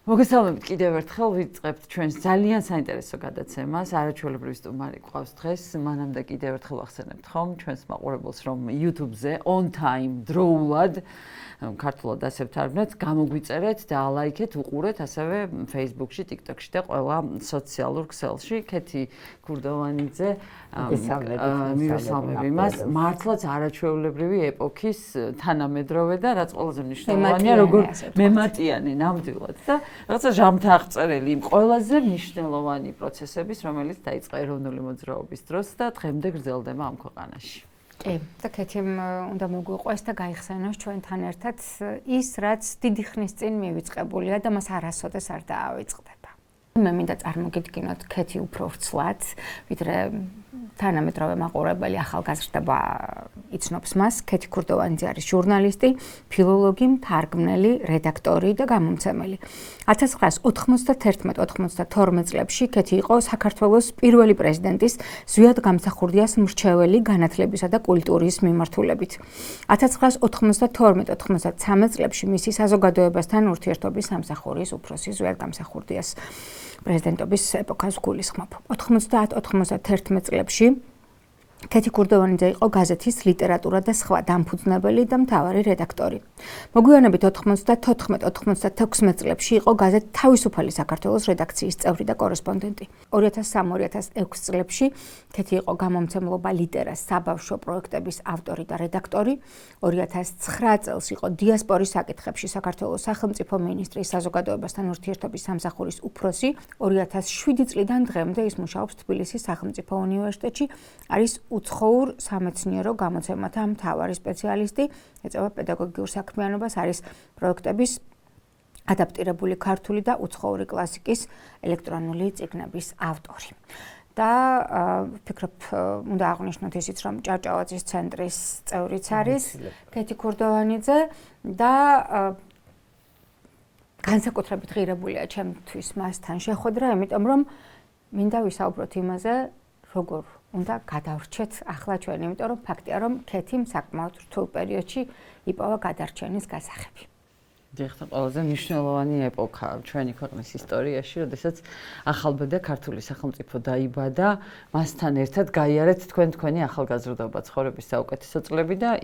მოგესალმებით კიდევ ერთხელ ვიწყებთ ჩვენს ძალიან საინტერესო გადაცემას. არაჩვეულებრივი სტუმარი გვყავს დღეს. მანამდე კიდევ ერთხელ ახსენებთ ხომ ჩვენს მაყურებელს, რომ YouTube-ზე on time დროულად ქართულად ასევთარგმნეთ, გამოგვიწერეთ და ალაიქეთ, უყურეთ ასევე Facebook-ში, TikTok-ში და ყველა სოციალურ ქსელში. ქეთი გურდოვანიძე, მივესალმები მას. მართლაც არაჩვეულებრივი ეპოქის თანამედროვე და რაც ყველაზე მნიშვნელოვანია, როგორ მემატიანე ნამდვილად და რაღაცა ჟამთა აღწერელი იმ ყველაზე მნიშვნელოვანი პროცესების, რომელიც დაიწყო ეროვნული მოძრაობის დროს და დღემდე გრძელდება ამ ქვეყანაში. კი, და ქეთიმ უნდა მოგვიყვეს და გაიხსენოს ჩვენთან ერთად ის, რაც დიდი ხნის წინ მივიწყებულია და მას არასოდეს არ დაავიწყდება. მე მინდა წარმოგიდგინოთ ქეთი უფრო ვრცლად, ვიდრე თანამედროვე მაყურებელი ახალგაზრდა იცნობს მას. ქეთი გურდოვანიძე არის ჟურნალისტი, ფილოლოგი, მთარგმნელი, რედაქტორი და გამომცემელი. 1991-92 წლებში ქეთი იყო საქართველოს პირველი პრეზიდენტის ზვიად გამსახურდიას მრჩეველი განათლებისა და კულტურის მიმართულებით. 1992-93 წლებში მისი საზოგადოებასთან ურთიერთობის სამსახურის უფროსი ზვიად გამსახურდიას პრეზიდენტობის ეპოქას გულისხმობ. 90-91 წლებში ქეთი გურდოვანიძე იყო გაზეთის ლიტერატურა და სხვა დამფუძნებელი და მთავარი რედაქტორი. მოგვიანებით 94-96 წლებში იყო გაზეთ თავისუფალი საქართველოს რედაქციის წევრი და კორესპონდენტი. 2003-2006 წლებში ქეთი იყო გამომცემლობა ლიტერას საბავშვო პროექტების ავტორი და რედაქტორი. 2009 წელს იყო დიასპორის საკითხებში საქართველოს სახელმწიფო მინისტრის საზოგადოებასთან ურთიერთობის სამსახურის უფროსი. 2007 წლიდან დღემდე ის მუშაობს თბილისის სახელმწიფო უნივერსიტეტში, არის უცხოურ სამეცნიერო გამოცემათა მთავარი სპეციალისტი, ეწევა პედაგოგიურ საქმიანობას, არის პროექტების ადაპტირებული ქართული და უცხოური კლასიკის ელექტრონული წიგნების ავტორი. და ვფიქრობ, უნდა აღვნიშნოთ ისიც, რომ ჭავჭავაძის ცენტრის წევრიც არის ქეთი გურდოვანიძე და განსაკუთრებით ღირებულია ჩემთვის მასთან შეხვედრა, იმიტომ რომ მინდა ვისაუბროთ იმაზე, როგორ უნდა გადავრჩეთ ახლა ჩვენ, იმიტომ რომ ფაქტია, რომ ქეთიმ საკმაოდ რთულ პერიოდში იპოვა გადარჩენის გასაღები. დიახ, ყველაზე მნიშვნელოვანი ეპოქა ჩვენი ქვეყნის ისტორიაში, როდესაც ახალბედა ქართული სახელმწიფო დაიბადა, მასთან ერთად გაიარეთ თქვენი ახალგაზრდობა, ცხოვრების საუკეთესო წლები და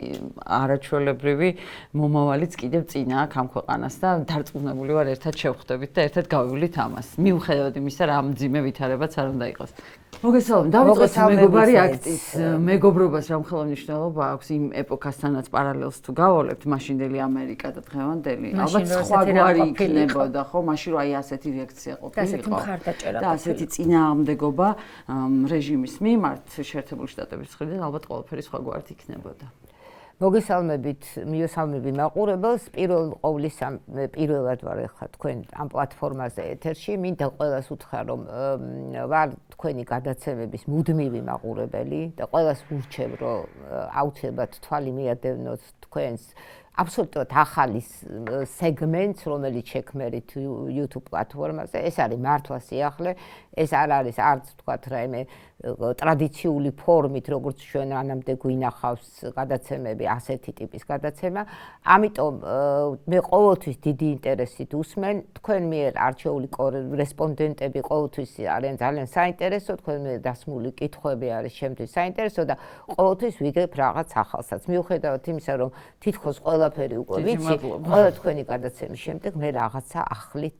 არაჩვეულებრივი მომავალიც კიდევ წინა აქვს ამ ქვეყანას და დარწმუნებული ვარ, ერთად შევხვდებით და ერთად გავივლით ამას. მიუხედავად იმისა, რა მძიმე ვითარებაც არ უნდა იყოს. მოგესალმებით, დავიწყოთ მეგობარი აქტის მეგობრობას რა მხოლოდ მნიშვნელობა აქვს იმ ეპოქასთანაც პარალელს თუ გავალებთ, მაშინდელი ამერიკა და დღევანდელი ალბათ სხვაგვარი იქნებოდა, ხო? მაშინ რომ აი ასეთი რეაქცია ყოფილიყო და ასეთი წინააღმდეგობა რეჟიმის მიმართ შეერთებული შტატების მხრიდან ალბათ ყველაფერი სხვაგვარად იქნებოდა. მივესალმები მაყურებელს. პირველად ვარ ახლა თქვენ ამ პლატფორმაზე ეთერში. მინდა ყველას უთხრა, რომ ვარ თქვენი გადაცემების მუდმივი მაყურებელი და ყველას ვურჩევ, რომ აუცილებლად თვალი მიადევნოთ თქვენს აბსოლუტურად ახალი სეგმენტს, რომელიც შექმნით YouTube პლატფორმაზე. ეს არის მართლა სიახლე, ეს არ არის არც თქვათ რაიმე ტრადიციული ფორმით, როგორც ჩვენ ანამდე გვინახავს გადაცემები, ასეთი ტიპის გადაცემა. ამიტომ მე ყოველთვის დიდი ინტერესით ვუსმენ, თქვენ მიერ არჩეული კორესპონდენტები ყოველთვის არიან ძალიან საინტერესო, თქვენ მიერ დასმული კითხვები არის ჩემთვის საინტერესო და ყოველთვის ვიგებ რაღაც ახალსაც. მიუხედავად იმისა, რომ თითქოს ყველაფერი უკვე ვიცი, ყველა თქვენი გადაცემის შემდეგ მე რაღაცა ახლით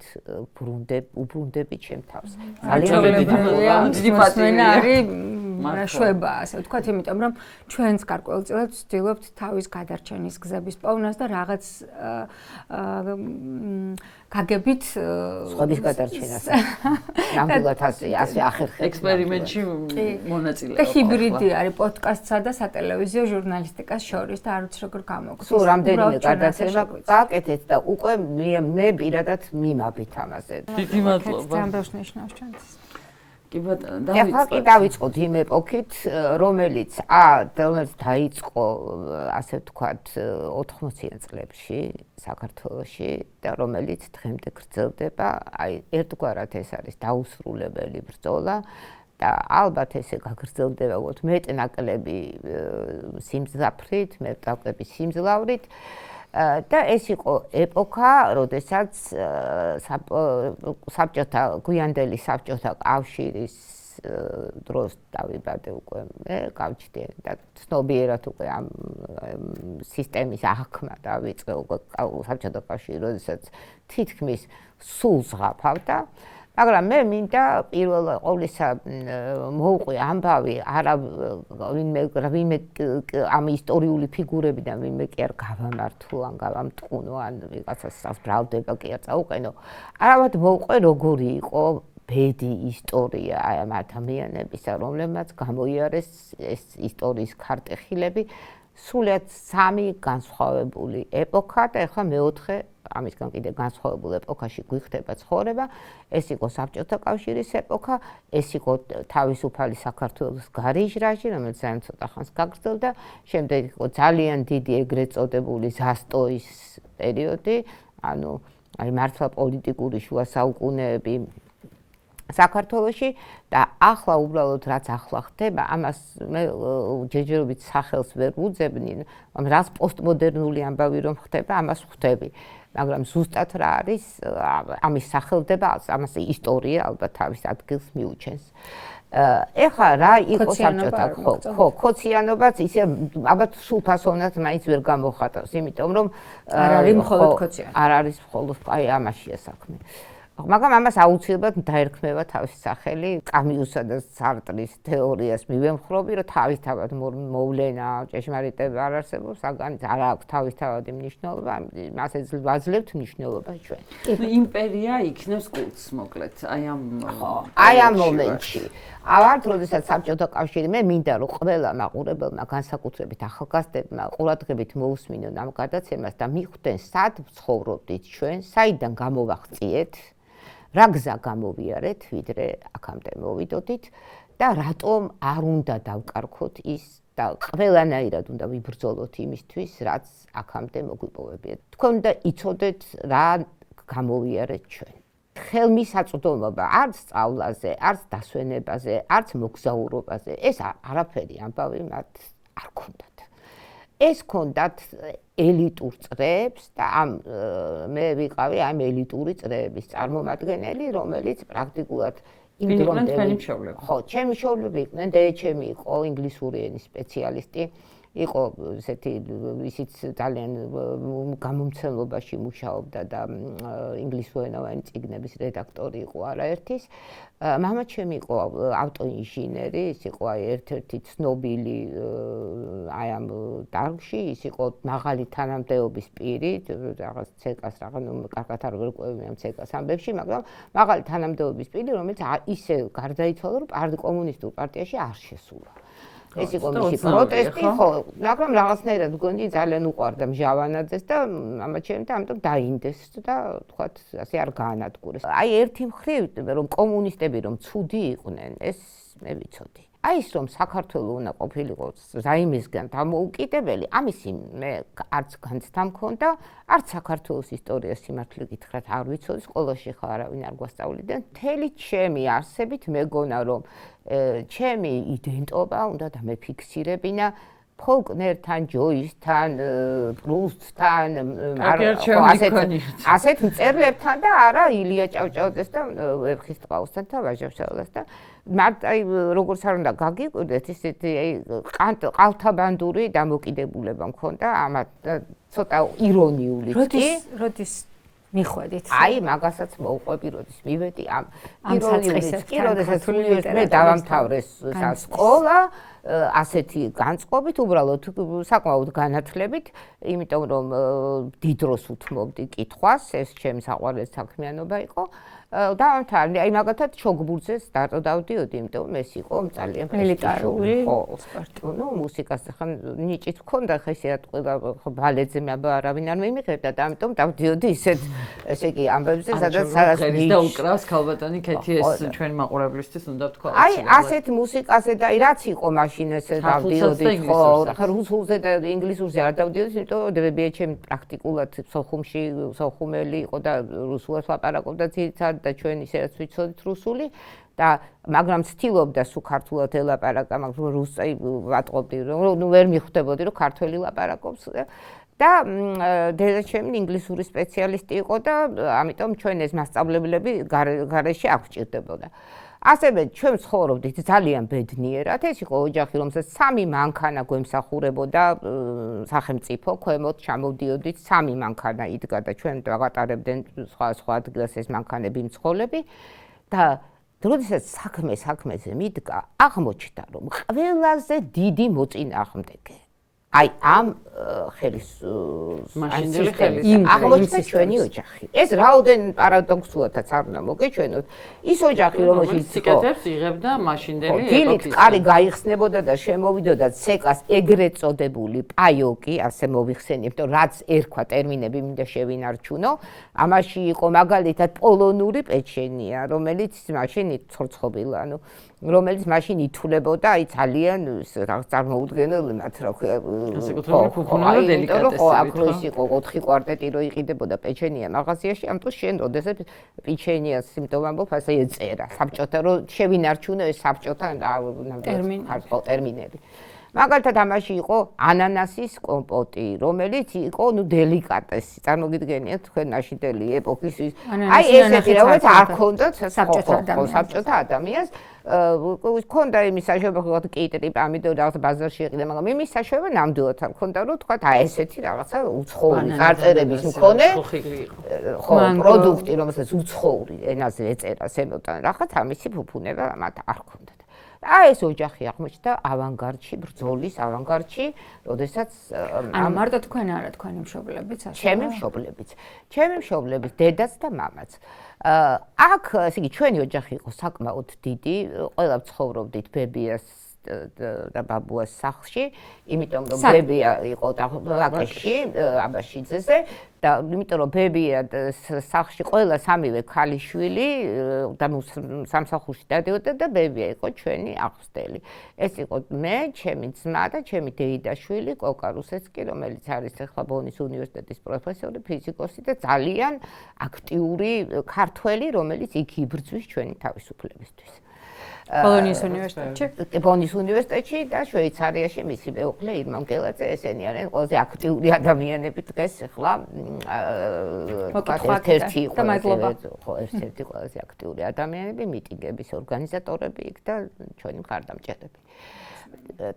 უბრუნდები ჩემ თავს. ძალიან დიდი პატივია. შვება, ასე ვთქვათ, იმიტომ რომ ჩვენს გარკვეულწილად ვცდილობთ თავის გადარჩენის გზების პოვნას და რაღაც გაგებით სხვების გადარჩენას. ნამდვილად ასე ახერხებს ექსპერიმენტში მონაწილეობა. და ჰიბრიდი არის პოდკასტსა და სატელევიზიო ჟურნალისტიკას შორის და არ ვიცი როგორ გამოგვდის. სულ რამდენიმე გადაცემა გააკეთეთ და უკვე მე პირადად მიმაბით ამაზე. დიდი მადლობა. ძალიან ბევრს ნიშნავს ჩვენთვის. ახლა დავიწყოთ იმ ეპოქით, რომელიც დაიწყო, ასე ვთქვათ, 80-იან წლებში საქართველოში და რომელიც დღემდე გრძელდება. აი, ერთგვარად ეს არის დაუსრულებელი ბრძოლა და ალბათ ესე გაგრძელდება მეტ-ნაკლები სიმძაფრით, მეტ-ნაკლები სიმძლავრით. და ეს იყო ეპოქა, როდესაც საბჭოთა გვიანდელი საბჭოთა კავშირის დროს დავიბადე უკვე მე გავჩნდი და ცნობიერად უკვე ამ სისტემის აღქმა დავიწყე უკვე საბჭოთა კავშირი, როდესაც თითქმის სულ ზღაფავდა. მაგრამ მე მინდა პირველ ყოვლისა მოვყვე ამბავი არა ვინმე ამ ისტორიული ფიგურებიდან ვინმე კი არ გავამართლო ან გავამტყუნო ან ვიღაცას ბრალდება კი არ წაუყენო. არამედ მოვყვე როგორი იყო ბედი ისტორია აი ამ ადამიანებისა, რომლებმაც გამოიარეს ეს ისტორიის ქარტეხილები სულად სამი განსხვავებული ეპოქა და ეხლა მეოთხე ამისგან კიდე განსხვავებულ ეპოქაში გვიხდება ცხოვრება. ეს იყო საბჭოთა კავშირის ეპოქა, ეს იყო თავისუფალი საქართველოს გარეჟრაჟი, რომელიც ძალიან ცოტა ხანს გაგრძელდა. შემდეგ იყო ძალიან დიდი ეგრეთ წოდებული ზასტოის პერიოდი, ანუ აი მართლა პოლიტიკური შუა საუკუნეები საქართველოში და ახლა უბრალოდ რაც ახლა ხდება, ამას მე ჯერჯერობით სახელს ვერ ვუძებნი, მაგრამ რაც პოსტმოდერნული ამბავი რომ ხდება, ამას ხვდები. მაგრამ ზუსტად რა არის ამის სახელდება, ამას ისტორია ალბათ თავის ადგილს მიუჩენს. ეხლა რა იყო საბჭოთა ქოციანობაც ისე ალბათ სულფასოვნად მაინც ვერ გამოხატავს, იმიტომ რომ არ არის მხოლოდ ქოციანი. არ არის მხოლოდ აი ამაშია საქმე. მაგრამ ამას აუცილებლად დაერქმევა თავისი სახელი კამიუსა და სარტრის თეორიას მივემხრობი, რომ თავისთავად მოვლენა ჭეშმარიტება არ არსებობს, საგანიც არ აქვს თავისთავადი მნიშვნელობა, მასე ვაძლევთ მნიშვნელობას ჩვენ. იმპერია იქნევს კულტს, მოკლედ, აი ამ მომენტში. ავართ, როდესაც საბჭოთა კავშირი მე მინდა რომ ყველა მაყურებელმა განსაკუთრებით ახალგაზრდებმა ყურადღებით მოусმინონ ამ გადაცემას და მიხვდნენ სად ვცხოვრობდით ჩვენ, საიდან გამოვაღწიეთ, რა გზა გამოვიარეთ, ვიდრე აქამდე მოვიდოდით და რატომ არ უნდა დავკარგოთ ის და ყველანაირად უნდა ვიბრძოლოთ იმისთვის, რაც აქამდე მოგვიპოვებიათ. თქვენ უნდა იცოდეთ რა გამოვიარეთ ჩვენ. ხელმისაწვდომობა არც სწავლაზე, არც დასვენებაზე, არც მოგზაურობაზე, ეს არაფერი ამბავი მათ არ ქონდათ. ეს ქონდათ ელიტურ წრეებს და მე ვიყავი ამ ელიტური წრეების წარმომადგენელი, რომელიც პრაქტიკულად იმ დრომდე ხო, ჩემი მშობლები იყვნენ, დედაჩემი იყო ინგლისური ენის სპეციალისტი, იყო ესეთი ისიც ძალიან გამომცემლობაში მუშაობდა და ინგლისურენოვანი წიგნების რედაქტორი იყო არაერთის. მამაჩემი იყო ავტოინჟინერი, ის იყო აი ერთ-ერთი ცნობილი აი ამ დარგში, ის იყო მაღალი თანამდებობის პირი, რაღაც ცეკას კარგად არ ვერკვევი ამ ცეკას ამბებში, მაგრამ მაღალი თანამდებობის პირი, რომელიც ისე გარდაიცვალა, რომ კომუნისტურ პარტიაში არ შესულა. ეს იყო მისი პროტესტი, ხო, მაგრამ რაღაცნაირად მგონი ძალიან უყვარდა მჟავანაძეს და მამაჩემი და ამიტომ დაინდეს და თქვათ ასე არ გაანადგურეს. აი ერთი მხრივ რომ კომუნისტები რომ ცუდი იყვნენ, ეს მე ვიცოდი. აი ის რომ საქართველო უნდა ყოფილიყო რაიმისგან დამოუკიდებელი, ამისი მე არც განცდა მქონდა, არც საქართველოს ისტორიას სიმართლე გითხრათ არ ვიცოდი, სკოლაში ხა არავინ არ გვასწავლიდა. მთელი ჩემი არსებით მეგონა რომ ჩემი იდენტობა უნდა დამეფიქსირებინა ფოლკნერთან, ჯოისთან, პრუსტთან, ასეთ მწერლებთან და არა ილია ჭავჭავაძეს და ვეფხისტყაოსთან და ვაჟა-ფშაველას და აი როგორც არ უნდა გაგიკვირდეთ, ისეთი აი ყალთაბანდური დამოკიდებულება მქონდა, ამათ ცოტა ირონიული კი. როდის მიხვედით? აი მაგასაც მოვყვები, როდის მივედი ამ ირონიულიც კი, როდესაც მე დავამთავრეს სკოლა ასეთი განწყობით, უბრალოდ საკმაოდ განათლებით, იმიტომ რომ დიდ დროს უთმობდი კითხვას, ეს ჩემი საყვარელი საქმიანობა იყო. დავამთავრე, აი მაგათაც ჩოგბურთზე სტარტო დავდიოდი, იმიტომ რომ ეს იყო ძალიან ელიტარული სპორტი. ნუ მუსიკას ხან ნიჭით მქონდა, ხა ისე რა ხო ბალეტზე არავინ არ მიმიღებდა და ამიტომ დავდიოდი ისეთ ესე იგი ამბებზე, სადაც და უკრავს ქალბატონი ქეთი ეს ჩვენი მაყურებლისთვის უნდა ვთქვა. აი ასეთ მუსიკაზე და აი რაც იყო მაშინ ესე დავდიოდი, ხო, ხა რუსულზე და ინგლისურზე არ დავდიოდი, იმიტომ რომ დედაჩემი პრაქტიკულად სოხუმში სოხუმელი იყო და რუსულად ლაპარაკობდა ძირითადად და ჩვენ ისედაც ვიცოდით რუსული და მაგრამ ცდილობდა სულ ქართულად ელაპარაკა, მაგრამ რუსი ვატყობდი, რომ ნუ ვერ მიხვდებოდი, რომ ქართველი ლაპარაკობს და დედა ჩემი ინგლისური სპეციალისტი იყო და ამიტომ ჩვენ ეს მასწავლებლები გარეშე არ გვჭირდებოდა. ასევე ჩვენ ცხოვრობდით ძალიან ბედნიერად, ეს იყო ოჯახი, რომელსაც 3 მანქანა გვემსახურებოდა სახელმწიფო, ქვემოთ ჩამოვდიოდით 3 მანქანა იდგა და ჩვენ ვაგატარებდნენ სხვა ადგილას ეს მანქანები მცხოვრები და როდესაც საქმეზე მიდგა, აღმოჩნდა რომ ყველაზე დიდი მოწინააღმდეგე აი ამ მაშინდელი ხელის აღმოჩნდა ჩვენი ოჯახი. ეს რაოდენ პარადოქსულადაც არ უნდა მოგეჩვენოთ. ის ოჯახი, რომელშიც სიკეთებს იღებდა მაშინდელი დილით კარი გაიხსნებოდა და შემოვიდოდა ცეკას ეგრეთ წოდებული პაიოკი, ასე მოვიხსენებთ, რაც ერქვა ტერმინები მინდა შევინარჩუნო. ამაში იყო მაგალითად პოლონური პეჩენია, რომელიც მაშინ ცოცხობილა, ანუ რომელიც მაშინ ითვლებოდა, აი ძალიან წარმოუდგენელ მათ რა ქვია აკროის იყო 4 კვარტეტი რო იყიდებოდა პეჩენია მაღაზიაში, ამიტომ შენ როდესაც პეჩენიას სიმპტომა მოგ ასე ეწერა საბჭოთა რო შევინარჩუნო ეს საბჭოთა ტერმინები. მაგალითად ამაში იყო ანანასის კომპოტი, რომელიც იყო დელიკატესი. წარმოგიდგენიათ თქვენ მაშინდელი ეპოქის აი ესეთი რაღაც არ ქონდათ საბჭოთა ადამიანს ქონდა იმის საშუალება კიტრი, პამიდორი რაღაც ბაზარში იყიდა, მაგრამ იმის საშუალება ნამდვილად არ ქონდა, რომ თქვა აი ესეთი რაღაცა უცხოური წარწერების მქონე ხო პროდუქტი, რომელსაც უცხოური ენაზე ეწერა სემოთან, რაღაც ამისი ფუფუნება მათ არ ქონდათ. ეს ოჯახი აღმოჩნდა ავანგარდში, ბრძოლის ავანგარდში, როდესაც ანუ მარტო თქვენ არა, თქვენი მშობლებიც ასე. ჩემი მშობლებიც, დედაც და მამაც. აქ, ესე იგი, ჩვენი ოჯახი იყო საკმაოდ დიდი, ყველა ცხოვრობდით ბებიას და ბაბუას სახლში, იმიტომ რომ ბებია იყო ვაკეში, აბაშიძეზე და იმიტომ რომ ბებია სახლში ყველა სამივე ქალიშვილი და სამსახურში დადიოდა და ბებია იყო ჩვენი აღზრდელი. ეს იყო მე, ჩემი ძმა და ჩემი დეიდაშვილი კოკა რუსეცკი, რომელიც არის ახლა ბონის უნივერსიტეტის პროფესორი, ფიზიკოსი და ძალიან აქტიური ქართველი, რომელიც იქ იბრძვის ჩვენი თავისუფლებისთვის. ბონის უნივერსიტეტში და შვეიცარიაში მისი მეუღლე ირმა მგელაძე, ესენი არიან ყველაზე აქტიური ადამიანები დღეს ახლა ერთ-ერთი ყველაზე აქტიური ადამიანები, მიტინგების ორგანიზატორები იქ და ჩვენი მხარდამჭერები.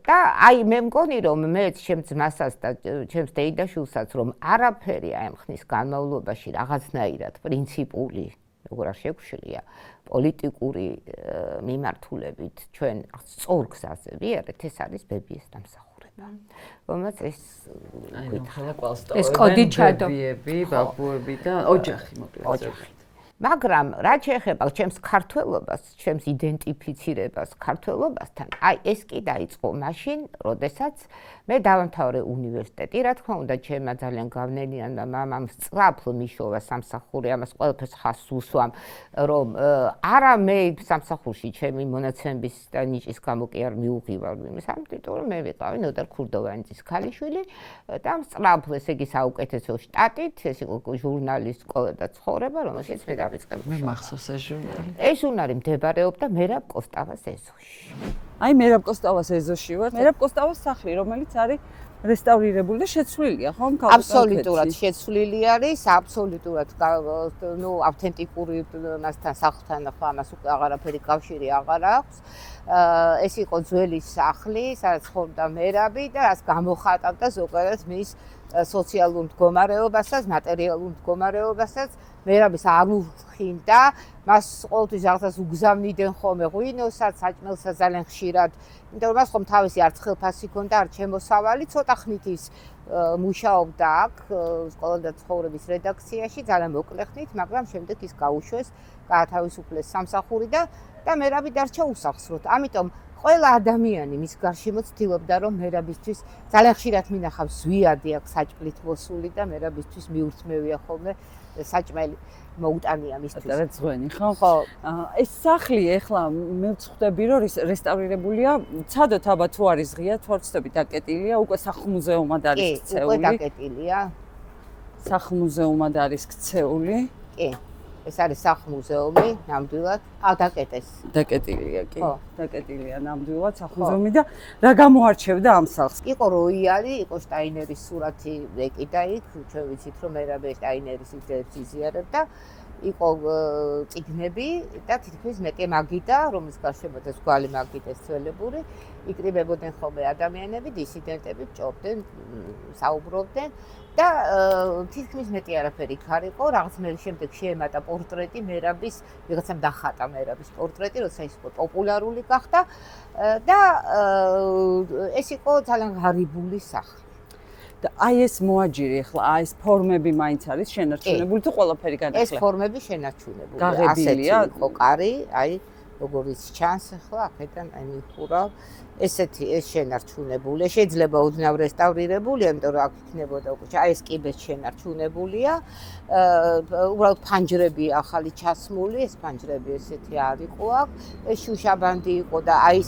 და აი მე მგონი რომ მე ჩემს ძმასაც და ჩემს დეიდაშვილსაც რომ არაფერი აი ამ ხნის განმავლობაში რაღაცნაირად პრინციპული როგორ არ შეგვშლია პოლიტიკური მიმართულებით ჩვენ სწორ გზაზე ვიარეთ, ეს არის ბებიეს დამსახურება. რომელსაც ეს კოდი ჩადო. ბებიები, ბაბუები და ოჯახი მოკლედ. მაგრამ რაც შეეხება ჩემს ქართველობას, ჩემს იდენტიფიცირებას ქართველობასთან, აი ეს კი დაიწყო მაშინ, როდესაც მე დავამთავრე უნივერსიტეტი, რა თქმა უნდა, ჩემმა ძალიან გავლენიანმა მამამ სწრაფ მიშოვა სამსახური, ამას ყველაფერს ხაზს უსვამ, რომ არა მე სამსახურში ჩემი მონაცემების და ნიჭის გამო კი არ მიუღივარ იმის, ამიტომ რომ მე ვიყავი ნოდარ ქურდოვანიძის ქალიშვილი და სწრაფ ესე იგი საუკეთესო შტატით, ეს იყო ჟურნალის სკოლა და ცხოვრება, რომელშიც მე მე მახსოვს ეს ჟურნალი. ეს ჟურნალი მდებარეობდა მერაბ კოსტავას ეზოში. აი მერაბ კოსტავას ეზოში ვარ. მერაბ კოსტავას სახლი, რომელიც არის რესტავრირებული და შეცვლილია, ხო? აბსოლუტურად შეცვლილი არის, აბსოლუტურად ავთენტიკური მასთან სახლთან ხო ამას უკვე აღარაფერი კავშირი აღარ აქვს. ეს იყო ძველი სახლი, სადაც ცხოვრობდა მერაბი და რაც გამოხატავდა ზოგადად მის სოციალურ მდგომარეობასაც, მატერიალურ მდგომარეობასაც. მერაბის არ უხინდა, მას ყოველთვის რაღაცას უგზავნიდნენ ხოლმე ღვინოსაც, საჭმელსაც ძალიან ხშირად. იმიტომ რომ მას ხომ თავისი არცხელფასი ჰქონდა, არ შემოსავალი, ცოტა ხნით ის მუშაობდა აქ სკოლა და ცხოვრების რედაქციაში, ძალიან მოკლე ხნით, მაგრამ შემდეგ ის გაუშვეს, გაათავისუფლეს სამსახური და მერაბი დარჩა უსახსროდ. ამიტომ ყველა ადამიანი მის გარშემო ცდილობდა რომ მერაბისთვის ძალიან ხშირად მინახავს ზვიადი აქ საჭმლით მოსული და მერაბისთვის მიურთმევია ხოლმე საჭმელი მოუტანია მისთვის. და ძღვენი ხო? ხო. ეს სახლი ეხლა მე ვწხვდები რომ რესტავრირებულია, ცადოთ აბა თუ არის ღია, თვალწინები დაკეტილია, უკვე სახლ-მუზეუმად არის ქცეული. უკვე დაკეტილია. სახლ-მუზეუმად არის ქცეული. კი. ეს არის სახლ-მუზეუმი, ნამდვილად. დაკეტეს. დაკეტილია კი. ხო. დაკეტილია ნამდვილად სახლ-მუზეუმი და რა გამოარჩევდა ამ სახლს? იყო როიალი, იყო შტაინერის სურათი ეკიდა იქ, ჩვენ ვიცით რომ მერაბე შტაინერის იდეებს იზიარებდა. იყო წიგნები და თითქმის მეტი მაგიდა, რომლის გარშემოთაც გვალი მაგიდეს ძველებური, იკრიბებოდნენ ხოლმე ადამიანები, დისიდენტები, ჭორდნენ, საუბრობდნენ და თითქმის მეტი არაფერი იქ არ იყო, რაღაც მე შემდეგ შეემატა პორტრეტი მერაბის, ვიღაცამ დახატა მერაბის პორტრეტი, როცა ის პოპულარული გახდა და ეს იყო ძალიან ღარიბული სახლი. და აი ეს მოაჯირი ახლა აი ეს ფორმები მაინც არის შენარჩუნებული თუ ყველაფერი განახლა? ეს ფორმები შენარჩუნებული. გაღებილია? ასეთი იყო კარი, აი როგორც ჩანს ახლა აქედან აი მიხურავ. ესეთი ეს შენარჩუნებული. შეიძლება უდნავ რესტავრირებული, იმიტომ რომ აქ იქნებოდა უკვე აი ეს კიბე შენარჩუნებულია. უბრალოდ ფანჯრები ახალი ჩასმული, ეს ფანჯრები ესეთი არ იყო აქ. ეს შუშაბანდი იყო და აი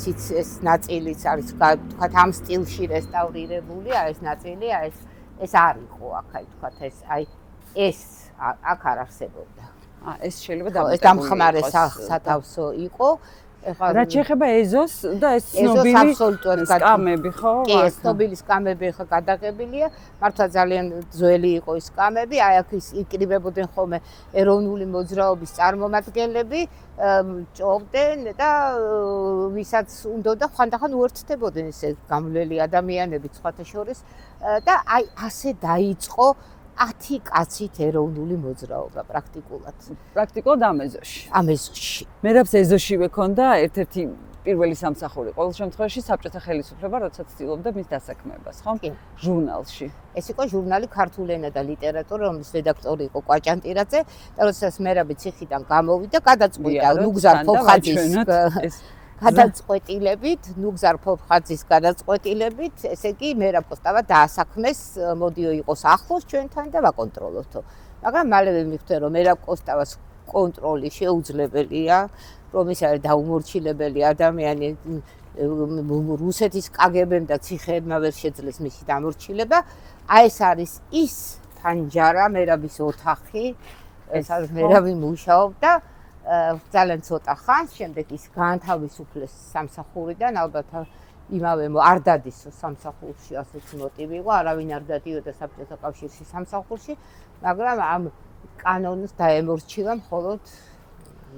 ეს ნაწილიც არის თქვათ ამ სტილში რესტავრირებული, აი ეს ნაწილი, აი ეს არ იყო აქ, აი თქვათ ეს აქ არ არსებობდა. ეს შეიძლება დამხმარე სათავსო იყო. რა შეეხება ეზოს და ეს ცნობილი აბსოლუტურად სკამები, ხო? კი, ეს ცნობილი სკამები ხა გადაღებილია. მართლა ძალიან ძველი იყო ის სკამები. აი აქ ის იკრიბებოდნენ ხოლმე ეროვნული მოძრაობის წარმომადგენლები, ჭოვდნენ და ვისაც უნდოდა ხანდახან უერთდებოდნენ ესე გამვლელი ადამიანები სხვათა შორის და აი ასე დაიწყო 10 კაცით ეროვნული მოძრაობა პრაქტიკულად. პრაქტიკულად ამ ეზოში. ამ ეზოში. მერაბს ეზოშივე ქონდა ერთ-ერთი პირველი სამსახური. ყოველ შემთხვევაში საბჭოთა ხელისუფლება როდესაც ცდილობდა მის დასაქმებას, ხო? ჟურნალში. ეს იყო ჟურნალი ქართული ენა და ლიტერატურა, რომლის რედაქტორი იყო კვაჭანტირაძე და როდესაც მერაბი ციხიდან გამოვიდა, გადაწყვიტა ნუგზარ ფოფხაძის გადაწყვეტილებით, ნუგზარ ფოფხაძის გადაწყვეტილებით, ესე იგი მერაბ კოსტავა დაასაქმეს, მოდიო იყოს ახლოს ჩვენთან და ვაკონტროლოთო. მაგრამ მალევე მივხვდი რომ მერაბ კოსტავას კონტროლი შეუძლებელია, რომ ის არის დაუმორჩილებელი ადამიანი, რუსეთის კგბ-მ და ციხეებმა ვერ შეძლეს მისი დამორჩილება. აი ეს არის ის ფანჯარა, მერაბის ოთახი, ეს არის მერაბი მუშაობდა ძალიან ცოტა ხანს, შემდეგ ის გაანთავისუფლეს სამსახურიდან, ალბათ იმავე არ დადისო სამსახურში, ასეთ მოტივი იყო, არავინ არ დადიოდა საბჭოთა კავშირში სამსახურში, მაგრამ ამ კანონს დაემორჩილა მხოლოდ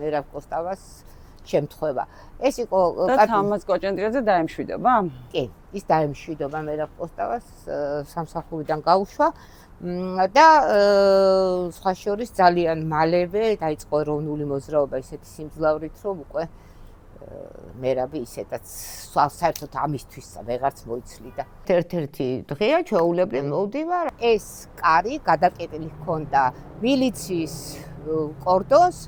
მერაბ კოსტავას შემთხვევა. ეს იყო და თამაზ კვაჭანტირაძე დაემშვიდობა? კი, ის დაემშვიდობა მერაბ კოსტავას სამსახურიდან გაუშვა. და სხვა შორის ძალიან მალევე დაიწყო ეროვნული მოძრაობა ისეთი სიმძლავრით, რომ უკვე მერაბი ისედაც საერთოდ ამისთვის ვეღარც მოიცლიდა. ერთ-ერთი დღეა ჩვეულებრივ მოვდივარ, ეს კარი გადაკეტილი ჰქონდა მილიციის კორდონს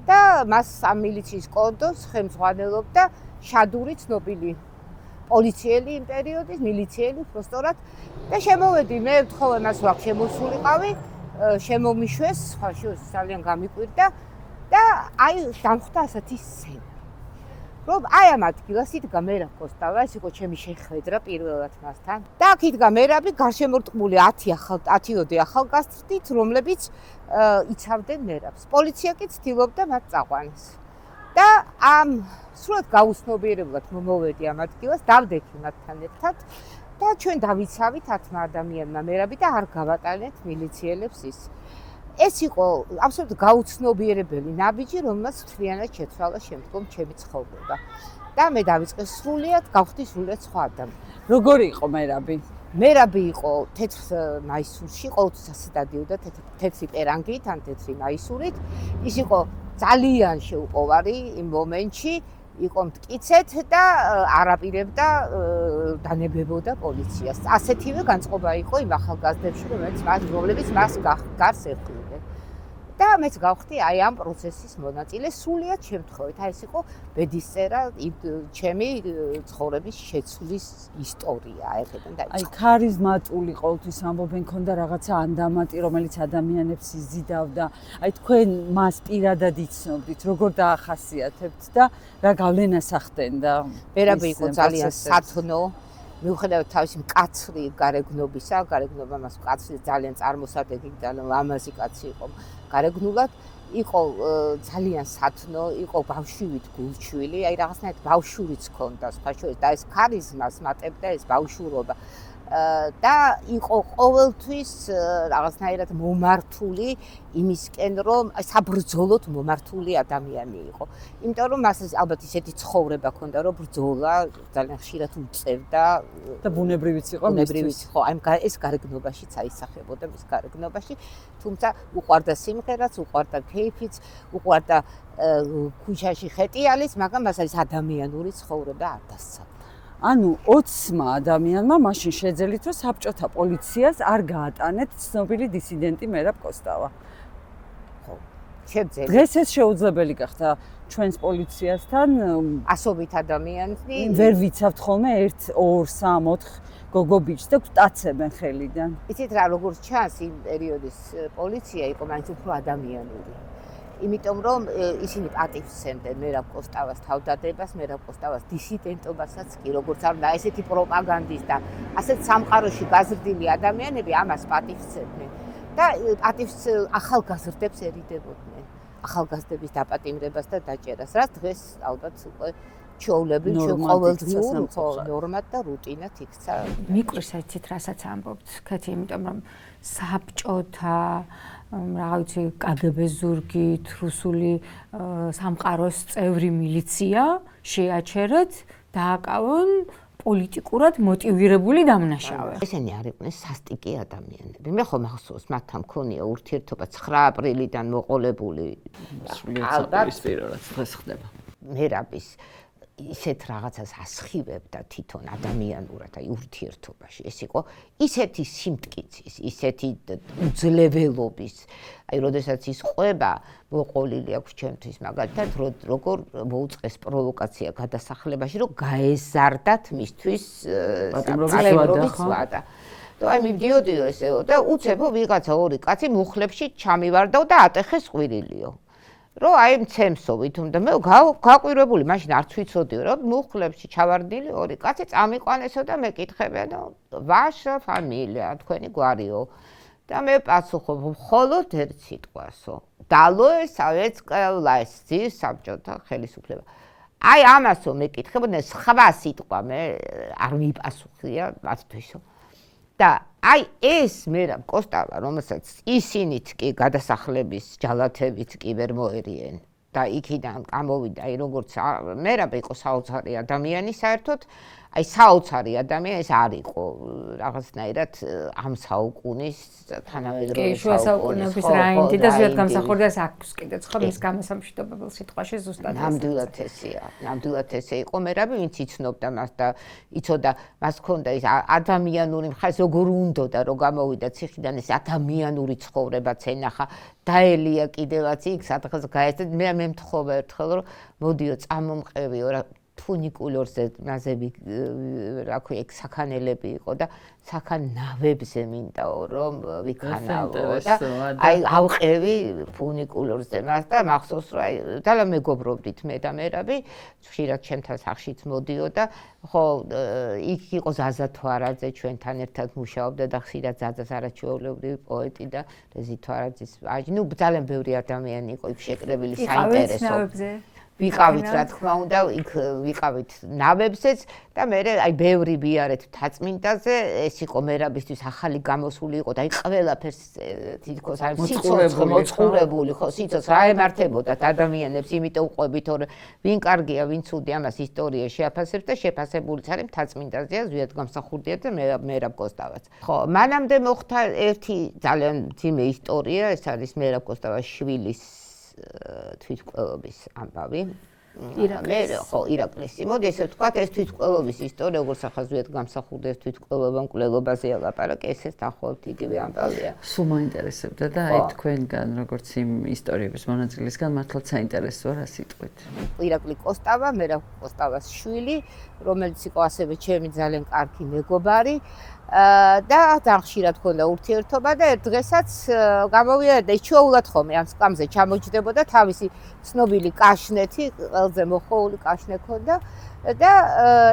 და მას ამ მილიციის კორდონს ხელმძღვანელობდა შადური ცნობილი პოლიციელი იმ პერიოდის, მილიციელი უბრალოდ და შემოვედი მე ვთხოვე მას ვაქ შემოსულიყავი, შემომიშვეს, სხვა შორის ძალიან გამიკვირდა და აი დამხვდა ასეთი სცენა. რომ აი ამ ადგილას იდგა მერაბ კოსტავა, ეს იყო ჩემი შეხვედრა პირველად მასთან. და აქ იდგა მერაბი, გარშემორტყმული 10-ოდე ახალგაზრდით, რომლებიც იცავდნენ მერაბს. პოლიცია კი ცდილობდა მათ წაყვანეს. და ამ სრულად გაუცნობიერებლად მომოვედი ამ ადგილას, დავდექი მათთან ერთად და ჩვენ დავიცავით 10 ადამიანმა მერაბი და არ გავატანეთ მილიციელებს ის. ეს იყო აბსოლუტურად გაუცნობიერებელი ნაბიჯი, რომელმაც მთლიანად შეცვალა შემდგომ ჩემი ცხოვრება. და მე დავიწყე სრულიად, გავხდი სრულიად სხვა ადამიანი. როგორი იყო მერაბი? მერაბი იყო თეთრ მაისურში, ყოველთვის ასე დადიოდა თეთრი პერანგით, ან თეთრი მაისურით. ის იყო ძალიან შეუპოვარი იმ მომენტში, იყო მტკიცეთ და არაპირებდა დანებებოდა პოლიციას. ასეთივე განწყობა იყო იმ ახალგაზრდებში, რომლებიც მას გარს ერხვდნენ. და მეც გავხდი აი ამ პროცესის მონაწილე სრულიად შემთხვევით. აი ეს იყო ბედისწერა ჩემი ცხოვრების შეცვლის ისტორია აერთებენ და აი ქარიზმატული ყოველთვის ამბობენ ქონდა რაღაცა ანდამატი, რომელიც ადამიანებს იზიდავდა. აი თქვენ მას პირადად იცნობდით, როგორ დაახასიათებთ და რა გავლენას ახდენდა? მერაბი იყო ძალიან სათნო. მიუხედავად თავისი მკაცრი გარეგნობისა, გარეგნობა მას მკაცრი ძალიან წარმოსადეგი და ლამაზი კაცი იყო გარეგნულად, იყო ძალიან სათნო, იყო ბავშვივით გულჩვილი, აი რაღაცნაირად ბავშვურიც ჰქონდა სხვა შორის და ეს ქარიზმას მატებდა ეს ბავშვურობა. და იყო ყოველთვის რაღაცნაირად მომართული იმისკენ, რომ საბრძოლოდ მომართული ადამიანი იყო. იმიტომ რომ მას ალბათ ისეთი ცხოვრება ჰქონდა, რომ ბრძოლა ძალიან ხშირად უწევდა და ბუნებრივიც იყო ბუნებრივიც ხო, აი ეს გარეგნობაშიც აისახებოდა მის გარეგნობაში, თუმცა უყვარდა სიმღერაც, უყვარდა კეიფიც, უყვარდა ქუჩაში ხეტიალის, მაგრამ მას ეს ადამიანური ცხოვრება არ დასცა. ანუ 20-მა ადამიანმა მაშინ შეძელით, რომ საბჭოთა პოლიციას არ გაატანეთ ცნობილი დისიდენტი მერაბ კოსტავა. ხო, შეძელით. დღეს ეს შეუძლებელი გახდა ჩვენს პოლიციასთან ასობით ადამიანი ვერ ვიცავთ ხოლმე 1, 2, 3, 4 გოგო ბიჭს და გვტაცებენ ხელიდან. იცით რა, როგორც ჩანს იმ პერიოდის პოლიცია იყო მაინც უფრო ადამიანური. იმიტომ რომ ისინი პატივს სცემდნენ მერაბ კოსტავას თავდადებას, მერაბ კოსტავას დისიდენტობასაც კი, როგორც არ და ესეთი პროპაგანდის და ასეთ სამყაროში გაზრდილი ადამიანები ამას პატივს სცემდნენ და პატივს ახალგაზრდებს ერიდებოდნენ. ახალგაზრდების დაპატიმრებას და დაჭერას, რაც დღეს ალბათ უკვე ჩვეულებრივ ყოველდღიურ ნორმად და რუტინად იქცა. მიკვირს იცით რასაც ამბობთ, ქეთი, იმიტომ რომ საბჭოთა რა ვიცი, კგბ-ს ზურგით, რუსული სამყაროს წევრი მილიცია შეაჩერეთ, დააკავონ პოლიტიკურად მოტივირებული დამნაშავე. ესენი არ იყვნენ სასტიკი ადამიანები. მე ხო მახსოვს, მათთან მქონია ურთიერთობა 9 აპრილიდან მოყოლებული. ალბათ პირადად დღეს ხდება. მერაბის ისეთ რაღაცას ასხივებდა თვითონ ადამიანურად, აი ურთიერთობაში. ეს იყო ისეთი სიმტკიცის, ისეთი უძლეველობის. აი, როდესაც ის ყვება, მოყოლილი აქვს ჩემთვის, მაგალითად, როგორ მოუწყეს პროვოკაცია გადასახლებაში, რომ გაეზარდათ მისთვის პატიმრობის ვადა. და აი მივდიოდიო ესეო და უცებო ვიღაცა ორი კაცი მუხლებში ჩამივარდაო და ატეხეს ყვირილიო. რომ აი მცემსო ვითომ და მე გაყვირებული მაშინ არც ვიცოდიო რომ მუხლებში ჩავარდილი ორი კაცი წამიყვანესო და მეკითხებენო ვაშა ფამილია თქვენი გვარიო და მე პასუხობ მხოლოდ ერთ სიტყვასო დალოე სავეტსკაია ვლასტი საბჭოთა ხელისუფლება აი ამასო მეკითხებოდნენ სხვა სიტყვა მე არ მიპასუხია მათთვისო და აი ეს მერაბ კოსტავა, რომელსაც ისინიც კი გადასახლების ჯალათებით კი ვერ მოერიენ და იქიდან გამოვიდა, აი როგორც მერაბ იყო საოცარი ადამიანი საერთოდ, აი საოცარი ადამიანი ეს არ იყო რაღაცნაირად ამ საუკუნის თანამედროვე საუკუნეების რაინდი და ზუსტად გამსახურდას აქვს კიდეც ხო მის გამოსამშვიდობებელ სიტყვაში ზუსტად ნამდვილად ესეა, ნამდვილად ესე იყო მერაბი, ვინც იცნობდა მას და იცოდა მას ჰქონდა ის ადამიანური მხარეს როგორ უნდოდა რომ გამოვიდა ციხიდან ეს ადამიანური ცხოვრებაც ენახა დაელია კიდევაც იქ სადღაც გაეცეთ მე მემთხოვა ერთხელ რომ მოდიო წამომყევიო რა ფუნიკულორზე ნაზები რა ქვია ეგ საქანელები იყო და საქანავებზე მინდაო რომ ვიქანავო და აი ავყევი ფუნიკულორზე მას და მახსოვს რომ აი დალა მეგობრობდით მე და მერაბი ხშირად ჩემთან სახშიც მოდიო და ხო იქ იყო ზაზა თვარაძე ჩვენთან ერთად მუშაობდა და ხშირად ზაზას არაჩვეულებრივი პოეტი და რეზი თვარაძის ვაჟი ნუ ძალიან ბევრი ადამიანი იყო იქ შეკრებილი საინტერესო ვიყავით რა თქმა უნდა იქ ვიყავით ნავებზეც და მე აი ბევრი ვიარეთ თაწმინდაზე ეს იყო მერაბისთვის ახალი გამოსული იყო და აი ყველაფერს თითქოს აი მოწყურებული ხო სიცოცხლე რა ემართებოდათ ადამიანებს იმიტომ უყვებით რომ ვინ კარგია ვინ ცუდი ამას ისტორია შეაფასებს და შეფასებულიც არის თაწმინდაზეა ზვიად გამსახურდია და მერაბ კოსტავაც ხო მანამდე მოხდა ერთი ძალიან ძიმე ისტორია ეს არის მერაბ კოსტავას შვილის თვითმკვლელობის ამბავი. ირაკლისი. მოდი ესე ვთქვათ, ეს თვითმკვლელობის ისტორია, როგორც ახაზვიათ გამსახურდა ეს თვითმკვლელობა მკვლელობაზე ელაპარაკე, ესეც დაახლოებით იგივე ამბავია. სულ მაინტერესებდა და აი თქვენგან, როგორც იმ ისტორიების მონაწილისგან, მართლაც საინტერესოა რა სიტყვით. ირაკლი კოსტავა, მერაბ კოსტავას შვილი, რომელიც იყო ასევე ჩემი ძალიან კარგი მეგობარი. და ძალიან ხშირად ქონდა ურთიერთობა და ერთ დღესაც გამოვიდა და ჩვეულად ხოლმე ამ სკამზე ჩამოჯდებოდა თავისი ცნობილი კაშნეთი, ყველაზე მოხოვული კაშნე ქონდა და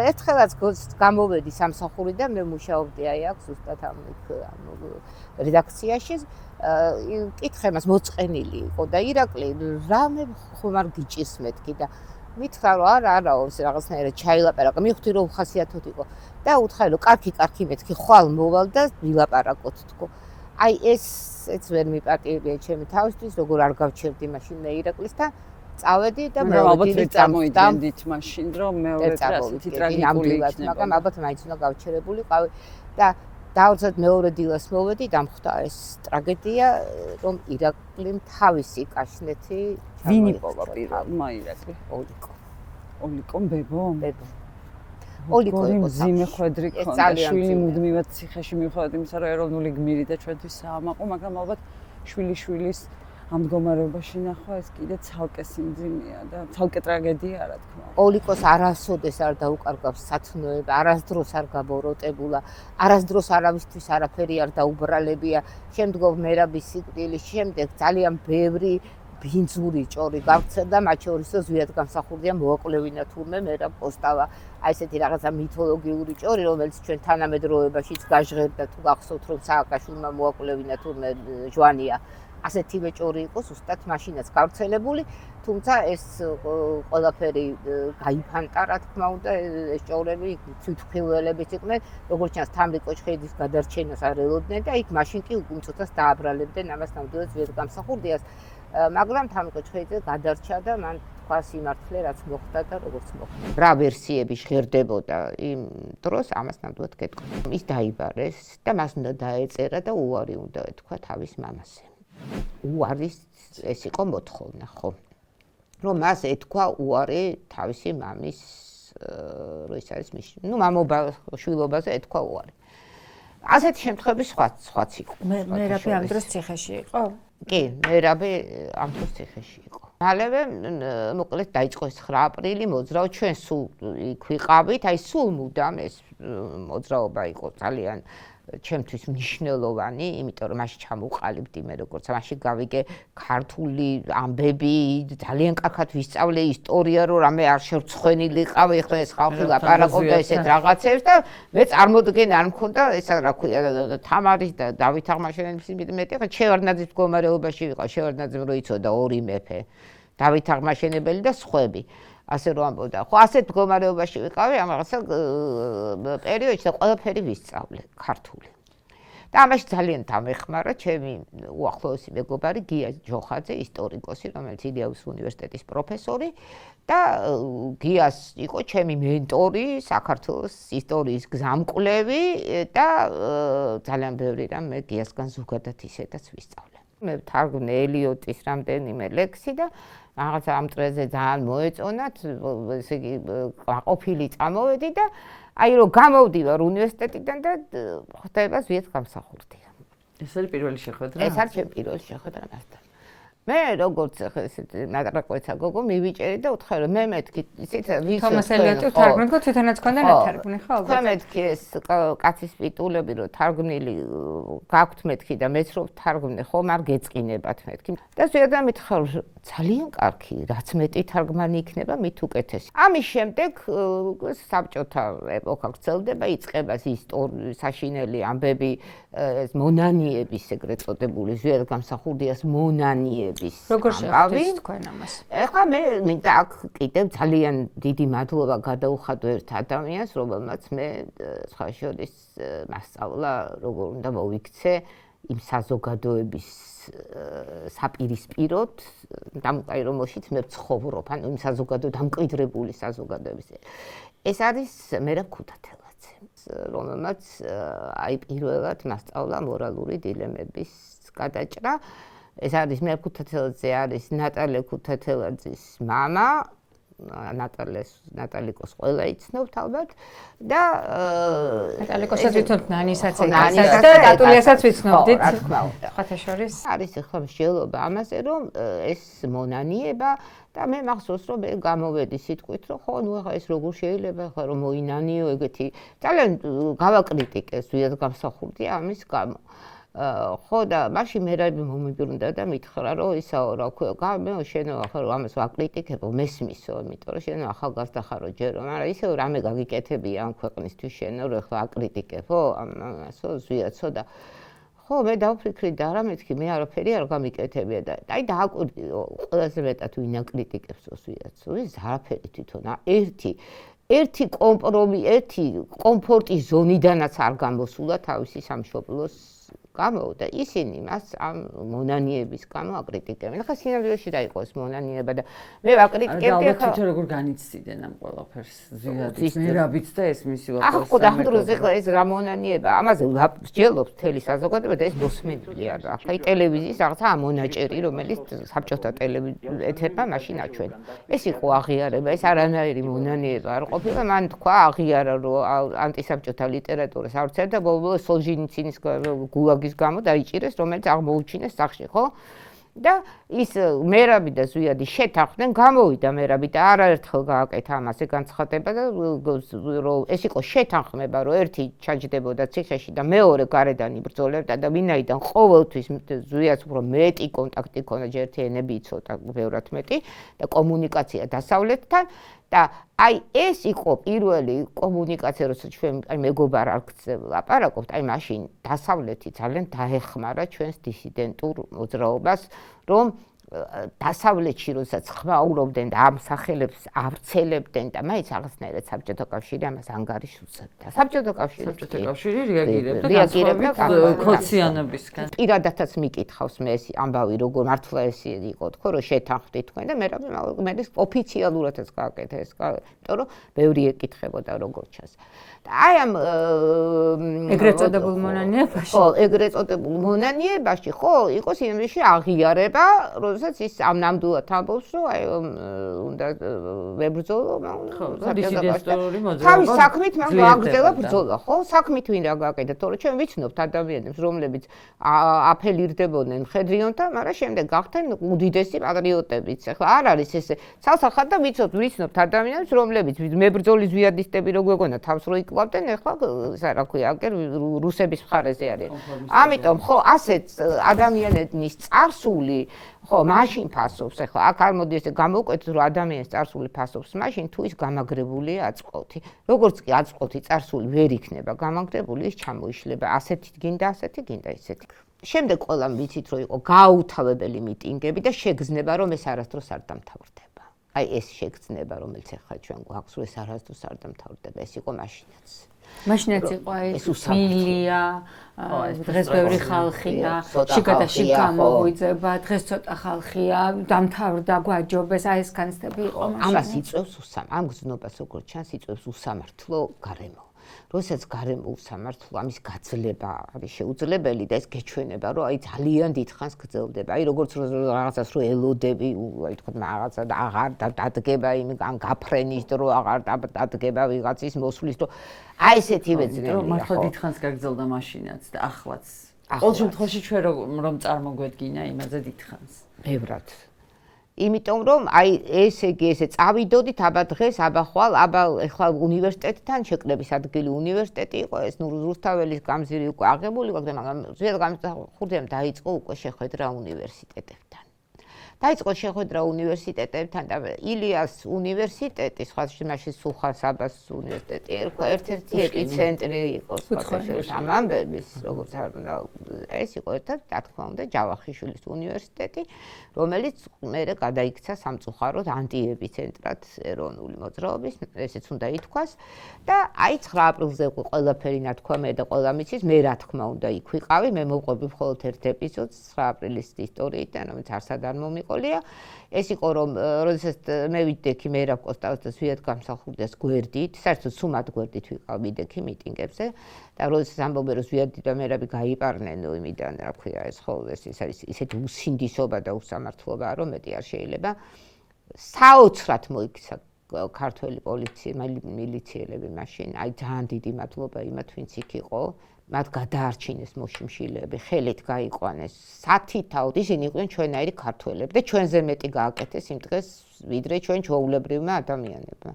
ერთხელაც გამოვედი სამსახურიდან, მე მუშაობდი აი აქ ზუსტად ამ რედაქციაში. კითხე მას მოწყენილი იყო და ირაკლი რამე ხომ არ გიჭირს მეთქი და მითხრა რომ არაო რაღაცნაირად ჩაილაპარაკა მივხვდი რომ ხასიათოდ იყო და უთხრა რომ კარგი მეთქი ხვალ მოვალ და ვილაპარაკოთ თქო აი ესეც ვერ მიპატიებია ჩემი თავისთვის როგორ არ გავჩერდი მაშინ მე ირაკლისთან წავედი და მე ალბათ წამოიდგენდით მაშინ რომ მეორე ასეთი ტრაგიკული იქნება მაგრამ ალბათ მაინც უნდა გავჩერებულიყავი და დაუცად მეორე დილას მოვედი და მოხდა ეს ტრაგედია რომ ირაკლიმ თავისი კაშნეთი ვინ იყო პირველმა ირაკლი? ოლიკო ბებო? ოლიკო იყო ძიმე ხვედრი ქონდა შვილი მუდმივად ციხეში მიუხედავად იმისა რომ ეროვნული გმირი და ჩვენთვის საამაყო მაგრამ ალბათ შვილიშვილის ამ მდგომარეობაში ნახვა ეს კიდე ცალკე სიმძიმეა და ცალკე ტრაგედია რა თქმა უნდა. ოლიკოს არასოდეს არ დაუკარგავს სათნოება, არასდროს არ გაბოროტებულა, არასდროს არავისთვის არაფერი არ დაუბრალებია. შემდგომ მერაბის სიკვდილის შემდეგ ძალიან ბევრი ბინძური ჭორი გავცერდა, მათ შორისო ზვიად გამსახურდია მოაკლევინა თურმე მერაბ პოსტავა. აი ესეთი რაღაცა მითოლოგიური ჭორი, რომელიც ჩვენ თანამედროვეობაშიც გაჟღერდა თუ გახსოვთ რომ სააკაშვილმა მოაკლევინა თურმე ჟვანია. ასეთივე ჭორი იყო ზუსტად მაშინაც გავრცელებული, თუმცა ეს ყველაფერი გაიფანტა, რა თქმა უნდა, ეს ჭორები თვითმხილველებიც იყვნენ, როგორც ჩანს, თამრიკო ჩხეიძის გადარჩენას არ ელოდნენ და იქ მაშინ კი უკუმწოთას დააბრალებდნენ ამას ნამდვილად ზვიად გამსახურდიას, მაგრამ თამრიკო ჩხეიძე გადარჩა და მან თქვა სიმართლე, რაც მოხდა და როგორც მოხდა. რა ვერსიები ჟღერდებოდა იმ დროს, ამას ნამდვილად გეტყვი. ის დაიბარეს და მას უნდა დაეწერა და უარი უნდა ეთქვა თავის მამაზე. უარის ეს იყო მოთხოვნა, ხო? რომ მას ეთქვა უარი თავისი მამის რო ის არის მის, მამობა შვილობაზე ეთქვა უარი. ასეთი შემთხვევები სხვაც იყო. მერაბი ამ დროს ციხეში იყო? კი, მერაბი ამ დროს ციხეში იყო. მალევე მოკლედ დაიწყო 9 აპრილი მოძრაობა, ჩვენ სულ იქ ვიყავით, აი სულ მუდამ ეს მოძრაობა იყო ძალიან ჩემთვის მნიშვნელოვანი, იმიტომ რომ მაშინ ჩამოვყალიბდი მე როგორც მაშინ გავიგე ქართული ამბები, ძალიან კარგად ვისწავლე ისტორია, რომ რამე არ შევცხვენილიყავი, ხო ეს ხალხი ლაპარაკობდა ესეთ რაღაცებს და მე წარმოდგენა არ მქონდა ესა რა ქვია თამარის და დავით აღმაშენებლის მეტი, ხო შევარდნაძის მდგომარეობაში ვიყავ, შევარდნაძემ რო იცოდა ორი მეფე, დავით აღმაშენებელი და სხვები. ასე რომ ამბობდა, ხო ასეთ მდგომარეობაში ვიყავი ამ რაღაცა პერიოდში და ყველაფერი ვისწავლე ქართული. და ამაში ძალიან დამეხმარა ჩემი უახლოესი მეგობარი გია ჯოხაძე, ისტორიკოსი, რომელიც ილიაუს უნივერსიტეტის პროფესორი და გიას იყო ჩემი მენტორი, საქართველოს ისტორიის გზამკვლევი და ძალიან ბევრი რამ მე გიასგან ზოგადად ისედაც ვისწავლე. მე ვთარგმნე ელიოტის რამდენიმე ლექსი და რაღაცა ამ წრეზე ძალიან მოეწონათ, ესე იგი ყოფილი წამოვედი და აი რომ გამოვდივარ უნივერსიტეტიდან და ხდება ზვიად გამსახურდია. ეს არის პირველი შეხვედრა? ეს არის ჩემი პირველი შეხვედრა მასთან. მე როგორც ესეთი ნატრაკვეცა გოგო მივიჭერი და უთხრა რომ მე მეთქი ისეთ ვის თომას ელიოტი თარგმნი ხო თვითონაც ქონდა ნათარგმნი ხო ალბათ. მე მეთქი ეს კაცის პიტულები რომ თარგმნილი გაქვთ მეთქი და მეც რომ თარგმნე ხომ არ გეწყინებათ მეთქი. და ზედა მითხრა ძალიან კარგი, რაც მეტი თარგმანი იქნება, მით უკეთესი. ამის შემდეგ საბჭოთა ეპოქა გრძელდება, იწყება საშინელი ამბები, ეს მონანიების ეგრეთ წოდებული ზვიად გამსახურდიას მონანიების როგორ შეხვდით თქვენ ამას? ეხლა მე მინდა აქ კიდევ ძალიან დიდი მადლობა გადაუხადო ერთ ადამიანს, რომელმაც მე სხვა შორის მასწავლა, როგორ უნდა მოვიქცე იმ საზოგადოების საპირისპიროდ, აი რომელშიც მე ვცხოვრობ, ანუ იმ დამკვიდრებული საზოგადოების. ეს არის მერაბ ქუთათელაძე, რომელმაც აი პირველად მასწავლა მორალური დილემების გადაჭრა. ეს არის მერაბ ქუთათელაძე არის ნატალია ქუთათელაძის მამა ნატალიკოს ყველა იცნობთ ალბათ და ნატალიკოსაც ვიცნობთ, ნანისაც ეკასაც და დატულიასაც ვიცნობდით. რა თქმა უნდა. ხათა შორის არის ახლა მსჯელობა ამაზე, რომ ეს მონანიება და მე მახსოვს, რომ მე გამოვედი სიტყვით, რომ ხო, ნუ ახლა ეს როგორ შეიძლება ახლა რომ მოინანიო ეგეთი ძალიან გავაკრიტიკეს, ვიაც გამსახურდია ამის გამო. ხო და მაშინ მე რა მომიბრუნდა და მითხრა, რომ ისაო რა ქვია, მე შენო ახლა რომ ამას ვაკრიტიკებო, მესმისო, იმიტომ რომ შენო ახალგაზრდა ხარო ჯერო, მაგრამ ისევ რამე გაგიკეთებია ამ ქვეყნისთვის შენო, რომ ახლა აკრიტიკებო, ამასო ზვიაცო და ხო, მე დავფიქრე და არა მეთქი, მე არაფერი არ გამიკეთებია და აი დააკვირდიო, ყველაზე მეტად ვინ აკრიტიკებს ზვიაცო, ის არაფერი თვითონ, ერთი კომფორტის ზონიდანაც არ გამოსულა თავისი სამშობლოს გამო და ისინი მას ამ მონანიების გამო აკრიტიკებენ. ახლა სინამდვილეში და იყოს მონანიება და მე ვაკრიტიკებდი ახლა თვითონ როგორ განიცდიდნენ ამ ყველაფერს ზვიადის მერაბიც და ეს მისი ვაფშე. ხო და ახლა ეს რა მონანიება, ამაზე ვსჯელობ მთელი საზოგადოება და ეს მოსმენილია რა. ახლა ტელევიზიის რაღაცა ამონაჭერი, რომელიც საბჭოთა ეთერმა მაშინ აჩვენა. ეს იყო აღიარება, ეს არანაირი მონანიება არ ყოფილა, მან თქვა აღიარა, რომ ანტისაბჭოთა ლიტერატურას ავრცელდა და ბოლოს სოლჟენიცინის გულაგის გამო დაიჭირეს, რომელიც აღმოუჩინეს სახში, ხო? და ის მერაბი და ზვიადი შეთანხმდნენ, გამოვიდა მერაბი და არაერთხელ გააკეთა ამაზე განცხადება და რომ ეს იყო შეთანხმება, რომ ერთი ჩაჯდებოდა ციხეში და მეორე გარედან იბრძოლებდა და ვინაიდან ყოველთვის ზვიადს უფრო მეტი კონტაქტი ჰქონდა, ჯერ ერთი ენები იცოდა, ბევრად მეტი და კომუნიკაცია დასავლეთთან და აი ეს იყო პირველი კომუნიკაცია, როცა ჩვენ აი მეგობარ არქზე ლაპარაკობთ, აი მაშინ დასავლეთი ძალიან დაეხმარა ჩვენს დისიდენტურ მოძრაობას, რომ დასავლეთში როდესაც ხმაურობდნენ და ამ სახელებს ავრცელებდნენ და მაინც რაღაცნაირად საბჭოთა კავშირი ამას ანგარიშს უწევდა. საბჭოთა კავშირი რეაგირებდა ქოციანობისგან. პირადადაც მიკითხავს მე ეს ამბავი როგორ მართლა ეს იყო თქო რომ შეთანხმდით თქვენ და მე ოფიციალურადაც გააკეთა ეს, იმიტომ რომ ბევრი ეკითხებოდა როგორ ჩანს. და აი ამ ეგრეთ წოდებულ მონანიებაში. ხო, ეგრეთ წოდებულ მონანიებაში ხო, იყო სინამდვილეში აღიარება, როდესაც ის ამ ნამდვილად ამბობს, რომ აი უნდა ვებრძოლო, ხო, დისიდენტური მოძრაობა. თავის საქმით მან გააგრძელა ბრძოლა, ხო? საქმით ვინ რა გააკეთა, თორე ჩვენ ვიცნობთ ადამიანებს, რომლებიც აფელირდებოდნენ მხედრიონთან, მაგრამ შემდეგ გახდნენ უდიდესი პატრიოტებიც. ახლა არ არის ესე ცალსახად და ვიცნობთ ადამიანებს, რომლებიც მებრძოლის ზვიადისტები რო გვეგონა თავს რო იკლავდნენ, ახლა რა ქვია, აგერ რუსების მხარეზე არის. ამიტომ ხო, ასეთ ადამიანების წარსული ხო, მაშინ ფასობს, ახლა აქ არ მოდი ესე გამოვკვეთოთ, რომ ადამიანის წარსული ფასობს მაშინ თუ ის გამაგრებულია აწყვეტი. როგორც კი აწყვეტი წარსული ვერ იქნება გამაგრებული, ის ჩამოიშლება. ასეთი გინდა, ისეთი. შემდეგ ყველამ ვიცით, რომ იყო გაუთავებელი მიტინგები და შეგრძნება, რომ ეს არასდროს არ დამთავრდება. აი ეს შეგრძნება, რომელიც ახლა ჩვენ გვაქვს, რომ ეს არასდროს არ დამთავრდება, ეს იყო მაშინაც. მაშინაც იყო ეს მილია, დღეს ბევრი ხალხია, შიგადაში გამოგვიძება, დღეს ცოტა ხალხია, დამთავრდა, გვაჯობეს, აი ეს განცდები იყო მაშინ. ამას იწვევს ამ გზნობას როგორც ჩანს, იწვევს უსამართლო გარემო. როდესაც გარემო უსამართლო, ამის გაძლება არის შეუძლებელი და ეს გეჩვენება, რომ აი ძალიან დიდხანს გრძელდება. აი როგორც რაღაცას რო ელოდები, აი თქო რაღაცა და აღარ დადგება იმ გაფრენის დრო, აღარ დადგება ვიღაცის მოსვლის დრო. აი ესეთი ვეძნებია. მართლა დიდხანს გაგრძელდა მაშინაც და ახლაც. ყოველ შემთხვევაში ჩვენ რომ წარმოგვედგინა იმაზე დიდხანს. ბევრად. იმიტომ რომ აი ესე იგი ესე წავიდოდით აბა დღეს აბა ხვალ აბა ეხლა უნივერსიტეტთან შეკრების ადგილი უნივერსიტეტი იყო ეს რუსთაველის გამზირი უკვე აღებული იყო მაგრამ ზედ გამხურდიამ დაიწყო უკვე შეხვედრა უნივერსიტეტებთან დაიწყო შეხვედრა უნივერსიტეტებთან და ილიას უნივერსიტეტი სხვა შემთხვევაში სუხა-საბას უნივერსიტეტი ერთ-ერთი ეპიცენტრი იყო ამ ამბების როგორც ეს იყო ერთად რა თქმა უნდა ჯავახიშვილის უნივერსიტეტი რომელიც მერე გადაიქცა სამწუხაროდ ანტიეპიცენტრად ეროვნული მოძრაობის ესეც უნდა ითქვას და აი 9 აპრილზე უკვე ყველაფერი ნათქვამია და ყველა მიცის მე რა თქმა უნდა იქ ვიყავი მე მოვყვები მხოლოდ ერთ ეპიზოდს 9 აპრილის ისტორიიდან რომელიც არსად არ მომიყოლია ეს იყო რომ როდესაც მე ვიდექი მე რა კოსტავს და ზვიად გამსახურდეს გვერდით საერთოდ სუმად გვერდით ვიყავ ვიდექი მიტინგებზე და როდესაც ამბობენ რომ ზვიადი და მერაბი გაიპარნენ იმიდან რა ქვია ეს ხო ეს არის ისეთი უსინდისობა და უსამართლობა რომ მეტი არ შეიძლება საოცრად მოიქცა ქართველი მილიციელები მაშინ, აი ძალიან დიდი მადლობა იმათ, ვინც იქ იყო, მათ გადაარჩინეს მოშიმშილეები, ხელით გაიყვანეს, სათითაოდ ისინი იყვნენ ჩვენაირი ქართველები და ჩვენზე მეტი გააკეთეს იმ დღეს, ვიდრე ჩვენ ჩვეულებრივმა ადამიანებმა.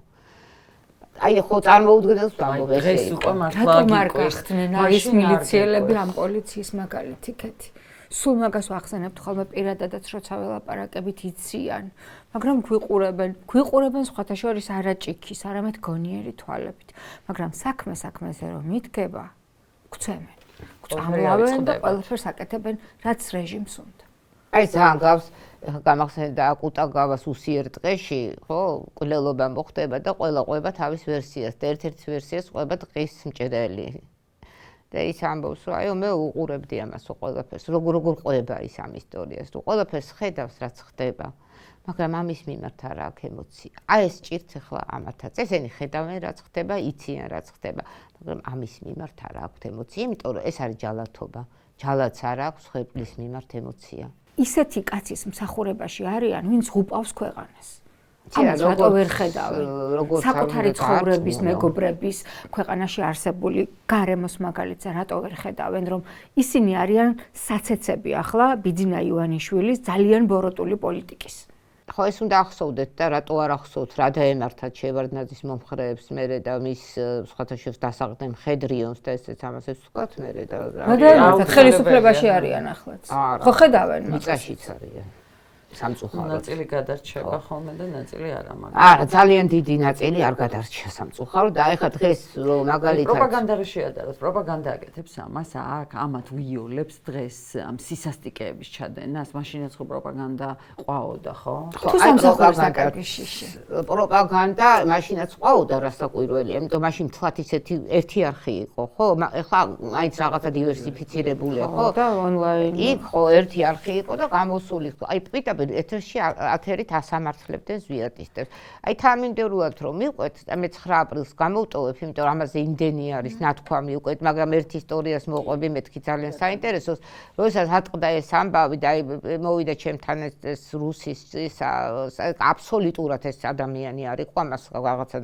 აი ხო წარმოუდგენელს ვამბობ ესე იყო. რატომ არ გახდნენ ის მილიციელები ამ პოლიციის მაგალითი კეთი? სულ მაგას ვახსენებთ ხოლმე პირადადაც როცა ველაპარაკებით იციან, მაგრამ გვიყურებენ სხვათა შორის არა ჭიქის, არამედ გონიერი თვალებით, მაგრამ საქმეზე რომ მიდგება, გვცემენ, გვწამლავენ და ყველაფერს აკეთებენ, რაც რეჟიმს უნდა. აი ძალიან გავს გამახსენდა აკუტაგავას უსიერ დღეში, ხო, კვლელობა მოხდება და ყველა ყვება თავის ვერსიას და ერთ-ერთ ვერსიას ყვება დღის მჭრელი. და ის ამბობს, რომ აიო მე უყურებდი ამას ყველაფერს, როგორ ყვება ის ამ ისტორიას, რომ ყველაფერს ხედავს, რაც ხდება, მაგრამ ამის მიმართ არ აქვს ემოცია. აი ეს ჭირთ ახლა ამათაც. ესენი ხედავენ, რაც ხდება, იციან, რაც ხდება, მაგრამ ამის მიმართ არ აქვს ემოცია, იმიტომ რომ ეს არის ჯალათობა. ჯალათს არ აქვს ხებლის მიმართ ემოცია. ისეთი კაცის მსახურებაში არიან, ვინც ღუპავს ქვეყანას. ამას რატო ვერ ხედავენ? საკუთარი ცხოვრების, მეგობრების, ქვეყანაში არსებული გარემოს მაგალითზე რატო ვერ ხედავენ, რომ ისინი არიან საცეცები ახლა ბიძინა ივანიშვილის ძალიან ბოროტული პოლიტიკის. ხო ეს უნდა ახსოვდეთ და რატო არ ახსოვთ, რა დაემართათ შევარდნაძის მომხრეებს მერე და მის სხვათა შორის დასაყრდენ მხედრიონს და ესეც ამასაც ვთქვათ მერე და რა ხელისუფლებაში არიან ახლაც. ხო ხედავენ? მიწაშიც არიან. სამწუხაროდ. ნაწილი გადარჩება ხოლმე და ნაწილი არა, მაგრამ არა, ძალიან დიდი ნაწილი არ გადარჩა სამწუხაროდ და ეხლა დღეს რომ მაგალითად პროპაგანდა რო შეადაროს, პროპაგანდა აკეთებს ამას, აქ ამათ ვიოლებს დღეს ამ სისასტიკეების ჩადენას, მაშინაც ხო პროპაგანდა ყვაოდა, ხო? თუ სამსახურის საკარგი შიში. პროპაგანდა მაშინაც ყვაოდა რასაკვირველია, იმიტომ მაშინ თვათ ისეთი ერთი არხი იყო, ხო? ეხლა მაინც რაღაცა დივერსიფიცირებულია, ხო? და ონლაინ. იქ ხო ერთი არხი იყო და გამოსული იყო. აი პიტა ეთერში ათერით ასამართლებდნენ ზვიატისტებს. აი თანმიმდევრულად რომ მიყვეთ და მე 9 აპრილს გამოვტოვებ, იმიტომ რომ ამაზე იმდენი არის ნათქვამი უკვე, მაგრამ ერთ ისტორიას მოყვები მეთქი ძალიან საინტერესოს, როდესაც ატყდა ეს ამბავი და აი მოვიდა ჩემთან ეს რუსის აბსოლუტურად ეს ადამიანი არ იყო, ამას რაღაცა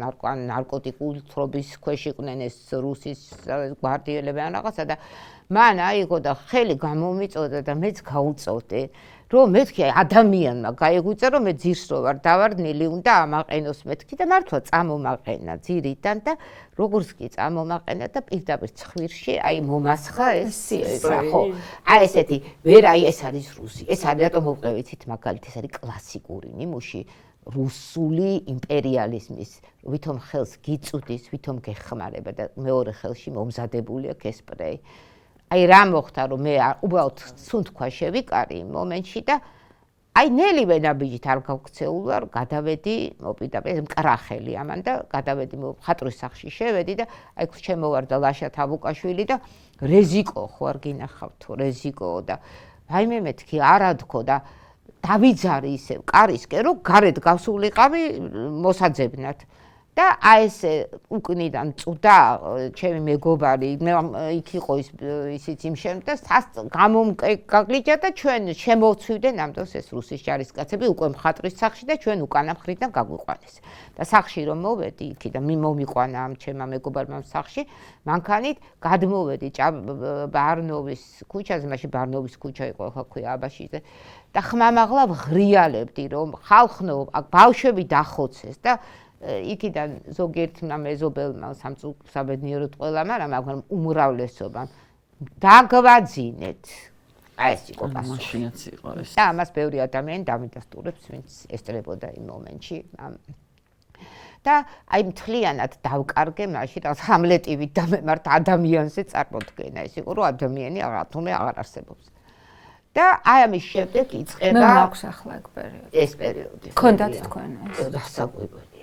ნარკოტიკული თხრობის ქვეშ იყვნენ ეს რუსის გვარდიელები ან რაღაცა და მან აიღო და ხელი გამომიწოდა და მეც გაუწოვდი. რომ მეთქი ადამიანმა გაიგვიწა რომ მე ძირს რო ვარ დავარდნილი უნდა ამაყენოს მეთქი და მართლა წამომაყენა ძირიდან და როგორც კი წამომაყენა და პირდაპირ ცხვირში აი მომასხა ეს ხო აი ესეთი ვერ აი ეს არის რუსი ეს არის რატომ მოვყევით მაგალითად ეს არის კლასიკური ნიმუში რუსული იმპერიალიზმის ვითომ ხელს გიწუდის ვითომ გეხმარება და მეორე ხელში მომზადებული აქვს ესპრეი აი რა მოხდა რომ მე უბრალოდ სუნთქვა შევიკარი იმ მომენტში და აი ნელივე ნაბიჯით არ გავქცეულ ვარ გადავედი მოპირდაპირ მკრახელი ამან და გადავედი მხატვრის სახლში შევედი და აი შემოვარდა ლაშა თაბუკაშვილი და რეზიკო ხო არ გინახავთო რეზიკო და ვაიმე მეთქი არადქო და დავიძარი ისევ კარისკენ რომ გარეთ გავსულიყავი მოსაძებნად და აი ეს უკნიდან წუდა ჩემი მეგობარი მე იქ იყო ისიც იმ შემ და გამომგაგლიჯა და ჩვენ შემოვცვივდნენ ამ დროს ეს რუსის ჯარისკაცები უკვე მხატვრის სახლში და ჩვენ უკანა მხრიდან გაგვიყვანეს და სახლში რომ მოვედი იქი და მომიყვანა ამ ჩემმა მეგობარმა სახლში მანქანით გადმოვედი ბარნოვის ქუჩაზე მაშინ ბარნოვის ქუჩა იყო ხო ქვია აბაშიზე და ხმამაღლა ვღრიალებდი რომ ხალხნო ბავშვები დახოცეს და იქიდან ზოგიერთმა მეზობელმა სამწუხაროდ ყველა მაგრამ უმრავლესობამ დაგვაძინეთ აი ეს იყო მაშინაც იყო ეს და ამას ბევრი ადამიანი დამიდასტურებს ვინც ესწრებოდა იმ მომენტში და აი მთლიანად დავკარგე მაშინ რაც ჰამლეტივით დამემართ ადამიანზე წარმოდგენა ეს იყო რომ ადამიანი აღარ არსებობს და აი ამის შემდეგ იწყება მე მაქვს ახლა ეგ პერიოდი ეს პერიოდი ქონდათ თქვენ ეს დასაკვირველია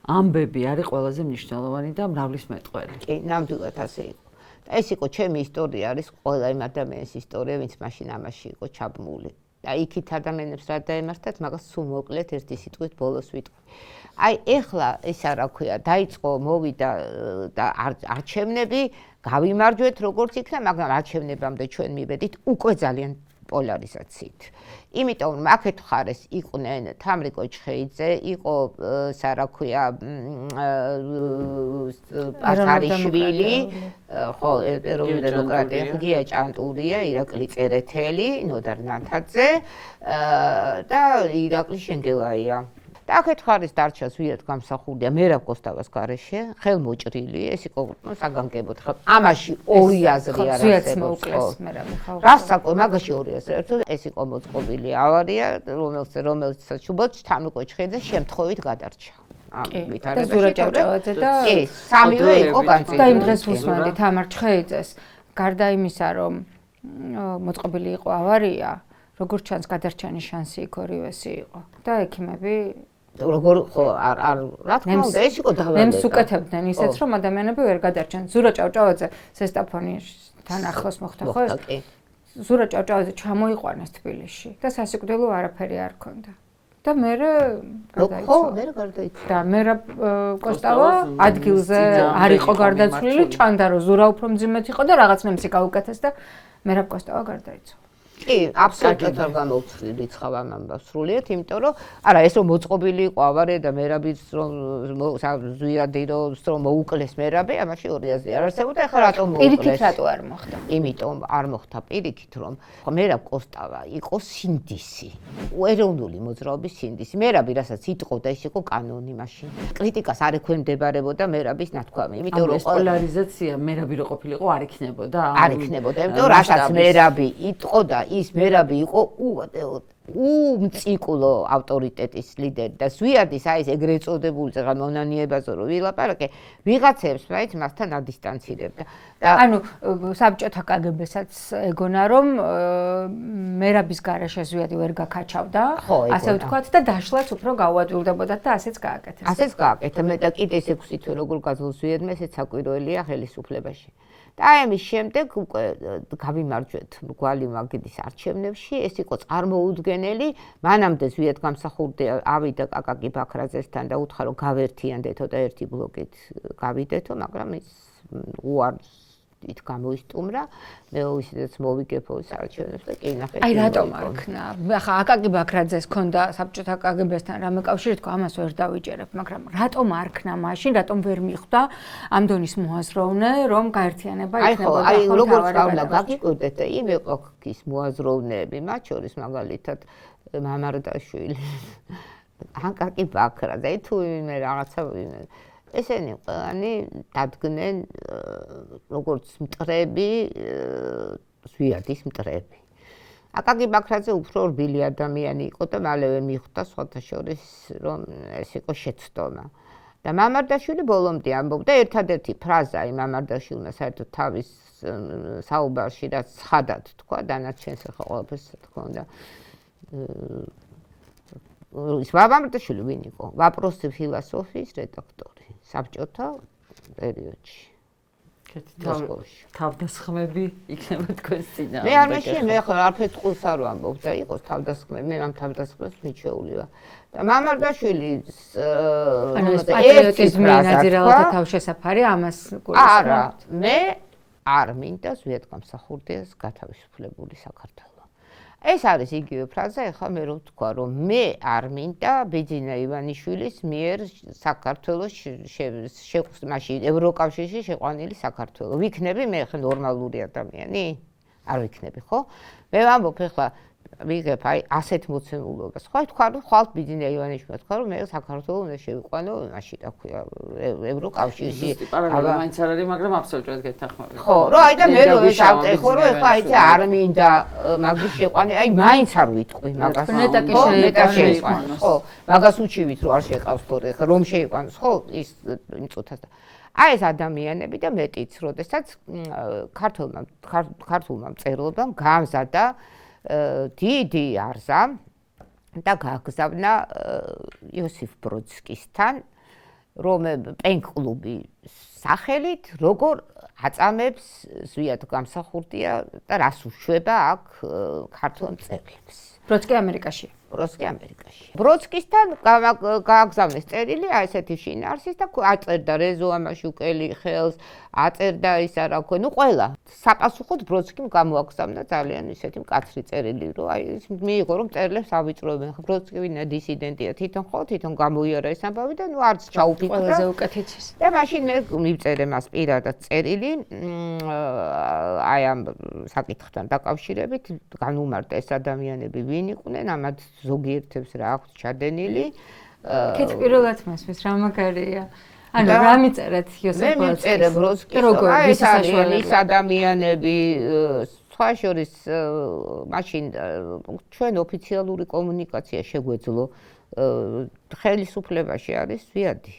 ამბები არის ყველაზე მნიშვნელოვანი და მრავლისმეტყველი. კი, ნამდვილად ასე იყო. და ეს იყო ჩემი ისტორია, არის ყველა იმ ადამიანის ისტორია, ვინც მაშინ ამაში იყო ჩაბმული. და იქით ადამიანებს რა დაემართათ, მაგას სულ მოკლედ ერთი სიტყვით ბოლოს ვიტყვი. აი, ეხლა ისა რა ქვია, დაიწყო, მოვიდა და არჩევნები, გავიმარჯვეთ როგორც იქნა, მაგრამ არჩევნებამდე ჩვენ მივედით უკვე ძალიან პოლარიზაციით. იმიტომ რომ აქეთ ხარეს იყვნენ თამრი კოჩხეიძე, იყო რა ქვია აზარიშვილი, ხო, ეროვნული დემოკრატია, გია ჭანტურია, ირაკლი წერეთელი, ნოდარ ნათაძე და ირაკლი შენგელაია. და აქეთ ხარის დარჩა ზვიად გამსახურდია მერაბ კოსტავას გარეშე, ხელმოჭრილი, ეს იყო საგანგებოდ ხა. ამაში ორი აზრი არ არსებობს. რასაკო, მაგაში ორი აზრი არსებობს. ეს იყო მოწყობილი ავარია, რომელსაც ჩუბოც თამრი კოჩხეიძე შემთხვევით გადარჩა. და ზურა ჭავჭავაძე და სამივე იყო განწილებული. და იმ დღეს უსმენდი თამარ ჩხეიძეს, გარდა იმისა, რომ მოწყობილი იყო ავარია, როგორც ჩანს გადარჩენის შანსი იქ ორივესი იყო. და ექიმები როგორ ხო არ რა თქმა უნდა ეს იყო დავალება. ნემს უკეთებდნენ ისეც რომ ადამიანები ვერ გადარჩენ. ზურა ჭავჭავაძე ზესტაფონისთან ახლოს მოხდა ხო ეს? ზურა ჭავჭავაძე ჩამოიყვანეს თბილისში და სასიკვდილო არაფერი არ ქონდა. და მე ხო, მე გარდაიცვალა. და მერაბ კოსტავა ადგილზე არ იყო გარდაცვლილი, ჭანდა რომ ზურა უფრო მძიმედ იყო და რაღაც ნემსი გაუკეთეს და მერაბ კოსტავა გარდაიცვალა. კი, აბსოლუტურად არ გამოვცვლი რიცხავ ამ ამბავს სრულიად, იმიტომ რომ არა, ეს რომ მოწყობილი იყო ავარია და მერაბიც რომ ზვიადი რომ მოუკლეს მერაბი, ამაში ორი აზრი არ არსებობდა, ეხლა რატომ მოუკლეს? პირიქით რატო არ მოხდა? იმიტომ არ მოხდა პირიქით, რომ მერაბ კოსტავა იყო სინდისი, ეროვნული მოძრაობის სინდისი. მერაბი რასაც იტყოდა, ის იყო კანონი მაშინ. კრიტიკას არ ექვემდებარებოდა მერაბის ნათქვამი, იმიტომ რომ პოლარიზაცია მერაბი რო ყოფილიყო არ იქნებოდა. არ იქნებოდა, იმიტომ რომ რასაც მერაბი იტყოდა ის მერაბი იყო უმწიკულო ავტორიტეტის ლიდერი და ზვიადის აი ეს ეგრეთ წოდებული ზღა მონანიებაზე რო ვილაპარაკე ვიღაცებს მაინც მასთან ადისტანცირებდა და ანუ საბჭოთა კგბ-საც ეგონა რომ მერაბის გარეშე ზვიადი ვერ გაკაჩავდა ასე ვთქვათ და დაშლაც უფრო გაუადვილდებოდა და ასეც გააკეთეს. ასეც გააკეთა მე და კიდე 6 თვე როგორ გაძლო ზვიადმა ესეც საკვირველია ხელისუფლებაში. და აი ამის შემდეგ უკვე გავიმარჯვეთ გვალი მაგიდის არჩევნებში, ეს იყო წარმოუდგენელი, მანამდე ზვიად გამსახურდია ავიდა კაკაკი ბაქრაძესთან და უთხრა რომ გავერთიანდეთო და ერთი ბლოკით გავიდეთო, მაგრამ ის უარს ით გამოისტუმრა, მე ისედაც მოვიგებო არჩევნებს და კი ნახეთ. აი რატომ არ ქნა? ახლა აკაკი ბაქრაძეს ქონდა საბჭოთა კგბ-სთან რამე კავშირი თქვა, ამას ვერ დავიჭერებ, მაგრამ რატომ არ ქნა მაშინ, რატომ ვერ მიხვდა ამ დონის მოაზროვნე, რომ გაერთიანება იქნებოდა? აი როგორც გავნა გაგიკვირდეთ და იმ ეპოქის მოაზროვნეები, მათ შორის მაგალითად მამარდაშვილი, აკაკი ბაქრაძე, თუ მე რაღაცა ესენი ყველანი დადგნენ როგორც მტრები, ზვიადის მტრები. აკაკი ბაქრაძე უფრო რბილი ადამიანი იყო და მალევე მიხვდა სხვათა შორის რომ ეს იყო შეცდომა. და მამარდაშვილი ბოლომდე ამბობდა ერთადერთი ფრაზა იმ მამარდაშვილმა საერთოდ თავის საუბარში რაც ცხადად თქვა, დანარჩენს ახლა ყველაფერს თქვა და ის მამარდაშვილი ვინ იყო? ვაპროსი ფილოსოფიის რედაქტორი. საბჭოთა პერიოდში. თავდასხმები იქნება თქვენს წინააღმდეგ. მე არ მეშინე, მე ახლა არ ფეთყულს არ ვამბობ და იყოს თავდასხმები, მე ამ თავდასხმებს მიჩეული ვარ. და მამარდაშვილის პატრიოტიზმი ნაძირავალთა თავშესაფარი ამას გულისხმობთ? არა, მე არ მინდა ზვიად გამსახურდიას გათავისუფლებული საქართველო. ეს არის იგივე ფრაზა, ეხლა მე რო ვთქვა, რომ მე არ მინდა ბიძინა ივანიშვილის მიერ საქართველოს მაშინ ევროკავშირში შეყვანილი საქართველო. ვიქნები მე ხა ნორმალური ადამიანი? არ ვიქნები, ხო? მე ვამბობ ეხლა ვიღებ აი ასეთ მოცემულობას. ხო, თქვა რომ ხვალ ბიძინა ივანიშვილმა თქვა რომ მე საქართველოს უნდა შევიყვანო, მაშინ რა ქვია, ევროკავშირში. აბა მაინც არ არის, მაგრამ აბსოლუტურად გეთანხმები. ხო, რომ აი და მე რო ეს ავტეხო, რომ ეხლა აი არ მინდა მაგის შეყვანა, აი მაინც არ ვიტყვი მაგას. ნეტა შეიყვანოს. ხო, მაგას უჩივით რომ არ შეყავს თორე, ხა რომ შეიყვანოს, ხო, ის მიწუთას და აი ეს ადამიანები და მეტიც, როდესაც ქართულმა მწერლობამ გამზადა დიდი არზა და გაგზავნა იოსიფ ბროდსკისთან რომ პენკლუბი სახელით როგორ აწამებს ზვიად გამსახურდია და რას უშვება აქ ქართულ მწერლებს. ბროდსკი ამერიკაშია. ბროდსკი ამერიკაში. ბროდსკისთან გააგზავნეს წერილი ესეთი შინაარსის და აწერდა რეზო ამაშუკელი ხელს, აწერდა ის არა ქვე, ნუ ყველა. საპასუხოდ ბროდსკიმ გამოაგზავნა ძალიან ისეთი მკაცრი წერილი, რომ აი ის მიიღო რომ წერილებს ავიწროებენ. ბროდსკი ვინა დისიდენტია, თვითონ გამოიარა ეს ამბავი და ნუ არც ჩაუფიქრა. ყველაზე უკეთიცის. და მაშინ მე მივწერე მას პირადად წერილი აი ამ საკითხთან დაკავშირებით, განუმარტა ეს ადამიანები ვინ იყვნენ, ამათ ზოგიერთებს რა აქვს ჩადენილი. კეთ პირველად მასმის რა მაგარია. ანუ რა მიწერეთ იოსებ ბროდსკის? მე მიწერე ბროდსკის, როგორ ის არის ადამიანები, სხვა შორის მაშინ ჩვენ ოფიციალური კომუნიკაცია შეგვეძლო ხელისუფლებაში არის ზვიადი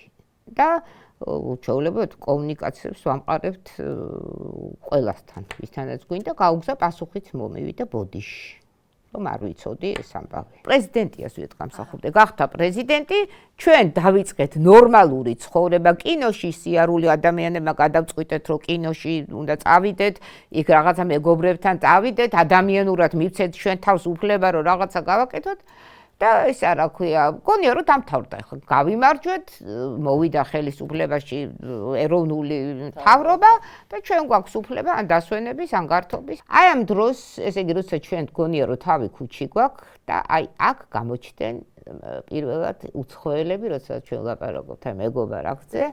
და უჩვეულებრივად კომუნიკაციებს ვამყარებთ ყველასთან, ვისთანაც გვინდა გაუგზა პასუხიც მომივიდა ბოდიში. რომ არ ვიცოდი ეს ამბავი. პრეზიდენტია ზუსტ გამსახურდე, გახდა პრეზიდენტი, ჩვენ დავიწყეთ ნორმალური ცხოვრება კინოში, სიარული ადამიანებმა გადავწყვიტეთ, რომ კინოში უნდა წავიდეთ, იქ რაღაცა მეგობრებთან წავიდეთ, ადამიანურად მივცეთ ჩვენ თავს უფლება, რომ რაღაცა გავაკეთოთ და ეს არა ქვია, მგონია რომ დამთავრდა ხო, გავიმარჯვეთ, მოვიდა ხელისუფლებაში ეროვნული მთავრობა და ჩვენ გვაქვს უფლება ან დასვენების, ან გართობის. აი ამ დროს, ესე იგი, როცა ჩვენ მგონია რომ თავი ქუჩი გვაქვს და აი აქ გამოჩნდნენ პირველად უცხოელები, როცა ჩვენ ლაპარაკობთ აი მეგობარ აქზე,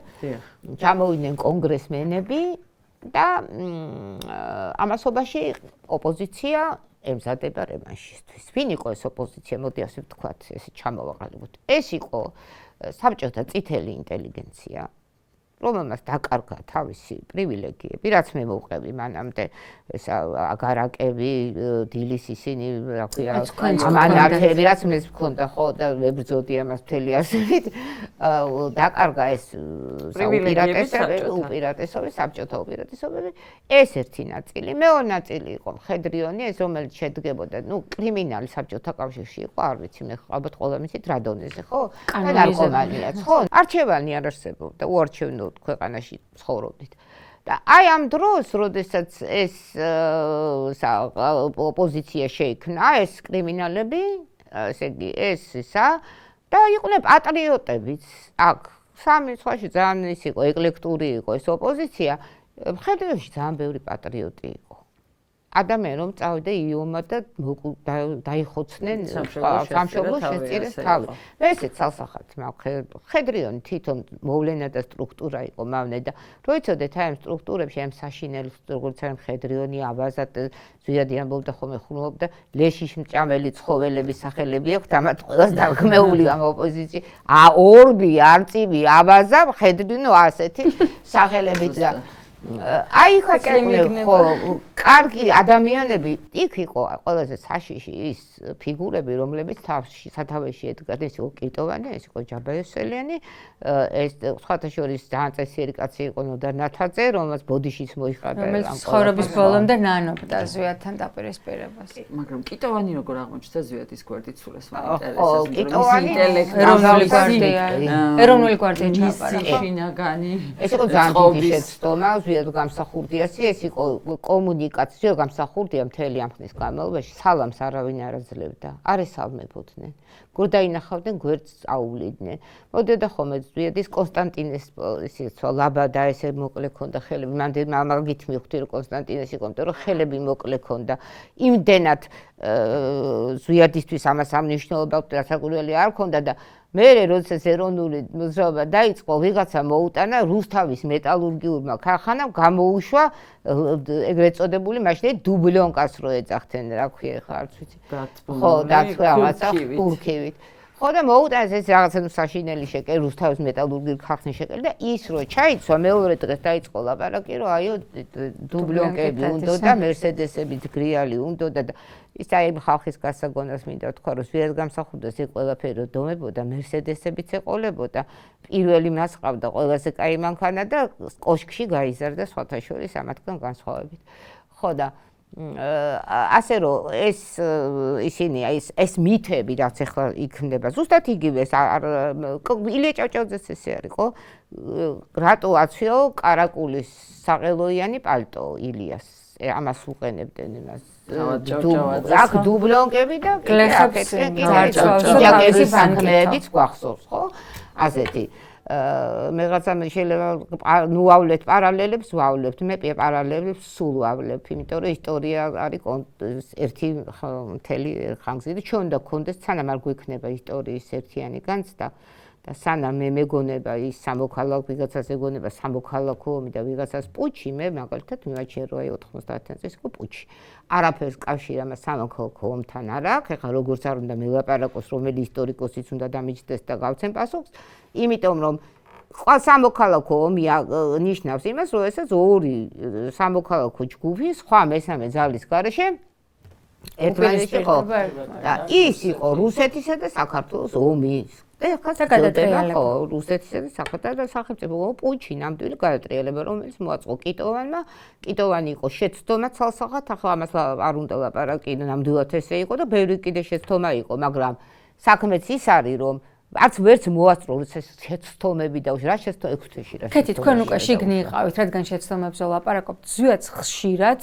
ჩამოვიდნენ კონგრესმენები და ამასობაში ოპოზიცია ემზადება რევანშისთვის. ვინ იყო ეს ოპოზიცია? მოდი ასე ვთქვათ, ესე ჩამოვაყალიბოთ. ეს იყო საბჭოთა წითელი ინტელიგენცია, რომელმაც დაკარგა თავისი პრივილეგიები, რაც მე მოვყევი მანამდე, ეს აგარაკები, დილის ისინი, რა ქვია, ამანათები, რაც მე მქონდა ხო და ვებრძოდი ამას მთელი ასებით. დაკარგა ეს უპირატესობები, საბჭოთა უპირატესობები. ეს ერთი ნაწილი, მეორე ნაწილი იყო მხედრიონი, ეს რომელიც შედგებოდა, ნუ კრიმინალი საბჭოთა კავშირში იყო, არ ვიცი, მე ალბათ ყველა მიცით რა დონეზე, ხო? ნარკომანიაც, ხო? არჩევანი არ არსებობდა, უარჩევნო ქვეყანაში ცხოვრობდით. და აი ამ დროს, როდესაც ეს ოპოზიცია შეიქმნა, ეს კრიმინალები, ესე იგი, ეს ისა და იყვნენ პატრიოტებიც. აქ სამი სხვაში ძალიან ის იყო, ეკლექტური იყო ეს ოპოზიცია, მხედრიაში ძალიან ბევრი პატრიოტი იყო. ადამიანი რომ წავიდა იომა და დაიხოცნენ სამშობლოს შეწირეს თავი. ესეც ცალსახად მხედრიონი თვითონ მოვლენა და სტრუქტურა იყო მავნე და რო იცოდეთ აი ამ სტრუქტურებში ამ საშინელი როგორც არის მხედრიონი, აბაზად ზვიადი ამბობდა ხოლმე ხუმრობდა ლეშიშ მჭამელი ცხოველების სახელები აქვს ამათ ყველას დაგმეული ამ ოპოზიცია. ორბი, არწივი, აბაზა, მხედრინო ასეთი სახელებით და აი ხო კარგი ადამიანები იქ იყო ყველაზე საშიში ის ფიგურები რომლებიც სათავეში ედგათ ეს იყო კიტოვანი ეს იყო ჯაბაევსელიანი ეს სხვათა შორის ძალიან წესიერი კაცი იყო ნოდარ ნათაძე რომელსაც ბოდიშიც მოიხადა რომელიც ცხოვრების ბოლომდე ნანობდა ზვიადთან დაპირისპირებას მაგრამ კიტოვანი როგორ აღმოჩნდა ზვიადის გვერდით სულეს მაინტერესებს კიტოვანი ეროვნული გვარდია ჩაბარა შინაგანი ეს იყო ძალიან დიდი შეცდომა ზვიად გამსახურდიასი ეს იყო კომუნიკაცია გამსახურდია მთელი ამ ხნის განმავლობაში სალამს არავინ არ აძლევდა არ ესალმებოდნენ გორდაინახავდნენ გვერდს წაუვლიდნენ მოდიოდა ხოლმე ზვიადის კონსტანტინეს ისიც ლაბადა ესე მოკლე ქონდა ხელები მაგით მივხვდი რომ კონსტანტინეს იყო იმიტომ რომ ხელები მოკლე ქონდა იმდენად ზვიადისთვის ამას ამნიშნულობა რასაკვირველი არ ქონდა და მერე როდესაც ეროვნული მოძრაობა დაიწყო ვიღაცა მოუტანა რუსთავის მეტალურგიულმა ქარხანამ გამოუშვა ეგრეთ წოდებული მაშინ დუბლიონკას რო ეძახდნენ რა ქვია ხა არც ვიცი ხო დაცვა რაღაცა კურქივით ხო და მოუტანეს ეს რაღაცა საშინელი შეკელი რუსთავის მეტალურგიულ ქარხნის შეკელი და ის რო ჩაიცვა მეორე დღეს დაიწყო ლაპარაკი რომ აიო დუბლიონკები უნდა და მერსედესები გრიალი უნდა და ის აი ხალხის გასაგონას მინდა თქვა რომ ზვიად გამსახურდეს ეს ყველაფერი დომებოდა მერსედესებიც ეყოლებოდა პირველი მას ყავდა ყველაზე კაი მანქანა და კოშკში გაიზარდა სხვათა შორის ამათგან განსხვავებით ხო და ასე რომ ეს ისინი ეს მითები რაც ახლა იქნება ზუსტად იგივე ეს ილია ჭავჭავაძეს ესე არის ხო რატო აცვიო კარაკულის საყელოიანი პალტო ილიას ამას უყენებდნენ იმას. ჭავჭავაძეს, აქ დუბლონკები და გლეხებს ძარცვავს და ეს საქმეებიც გვახსოვს, ხო? ასეთი მეღაცა შეიძლება ნუავლეთ პარალელებს ვავლებთ, მე პარალელებს სულ ვავლებ, იმიტომ რომ ისტორია არის ერთი მთელი ხანგრძლივი და ჩვენ უნდა გქონდეს სანამ არ გვექნება ისტორიის ერთიანი განცდა და სანამ მე მეგონება ის სამოქალაქო ვიღაცას ეგონება სამოქალაქო ომი და ვიღაცას პუჩი, მე მაგალითად მივაჩნიე რომ 90 წელს იყო პუჩი. არაფერს კავშირი ამას სამოქალაქო ომთან არ აქვს. ეხლა როგორც არ უნდა მელაპარაკოს, რომელი ისტორიკოსიც უნდა დამიჯდეს და გავცემ პასუხს, იმიტომ რომ სამოქალაქო ომი ნიშნავს იმას, რომ ესაც ორი სამოქალაქო ჯგუფი სხვა მესამე ძალის გარეშე ერთმანეთში იყო და ის იყო რუსეთისა და საქართველოს ომი. ეხლა გადატრიალება რუსეთისა და საქართველოს სახელმწიფო პუჩი ნამდვილი გადატრიალება, რომელიც მოაწყო კიტოვანმა. კიტოვანი იყო შეცდომა ცალსახად, ახლა ამას არ უნდა ლაპარაკი, ნამდვილად ესე იყო და ბევრი კიდე შეცდომა იყო, მაგრამ საქმეც ის არის, რომ არც ვერც მოასწრო შეცდომები და რა შეცდომა 6 თვეში რა. ქეთი თქვენ უკვე შიგნი იყავით, რადგან შეცდომებზე ვლაპარაკობთ, ზვიად ხშირად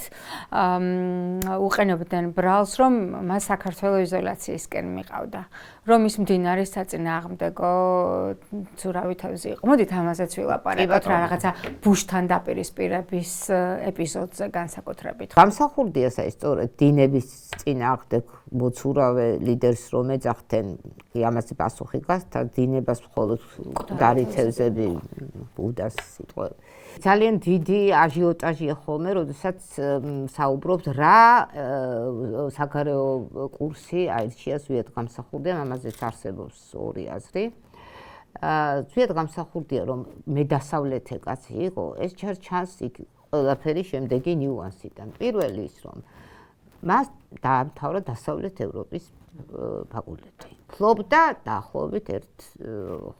უყენებდნენ ბრალს, რომ მას საქართველოს იზოლაციისკენ მიყავდა. რომ ის მდინარის საწინააღმდეგო ცურავი თავზე იყო. მოდით ამაზეც ვილაპარაკოთ რა რაღაცა ბუშთან დაპირისპირების ეპიზოდზე განსაკუთრებით. გამსახურდია სწორედ დინების წინააღმდეგ მოცურავე ლიდერს რომ ეძახდნენ, კი ამაზე პასუხი გასცა დინებას მხოლოდ გარითევზები ბუდას სიტყვები. ძალიან დიდი აჟიოტაჟია ხოლმე, როდესაც საუბრობთ რა საგარეო კურსი აირჩია ზვიად გამსახურდიამ, ამაზეც არსებობს ორი აზრი. ზვიად გამსახურდია რომ მე დასავლეთე კაცი იყო, ეს ჩანს იქ ყველაფერი შემდეგი ნიუანსიდან. პირველი ის რომ მას დაამთავრა დასავლეთ ევროპის ფაკულტეტი. ფლობდა დაახლოებით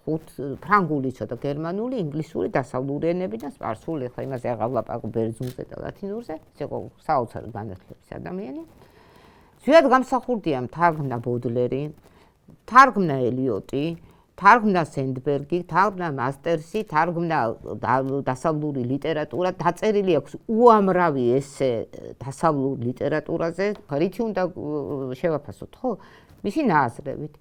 5 ფრანგული, ცოტა გერმანული, ინგლისური, დასავლური ენები და სპარსული. ახლა იმაზე აღარ ვლაპარაკობ ბერძნულზე და ლათინურზე, ეს იყო საოცარი განათლების ადამიანი. ზვიად გამსახურდიამ თარგმნა ბოდლერი, თარგმნა ელიოტი, თარგმნა სენდბერგი, თარგმნა მასტერსი, თარგმნა დასავლური ლიტერატურა, დაწერილი აქვს უამრავი ესე დასავლურ ლიტერატურაზე, რითი უნდა შევაფასოთ, ხო? მისი ნააზრევით.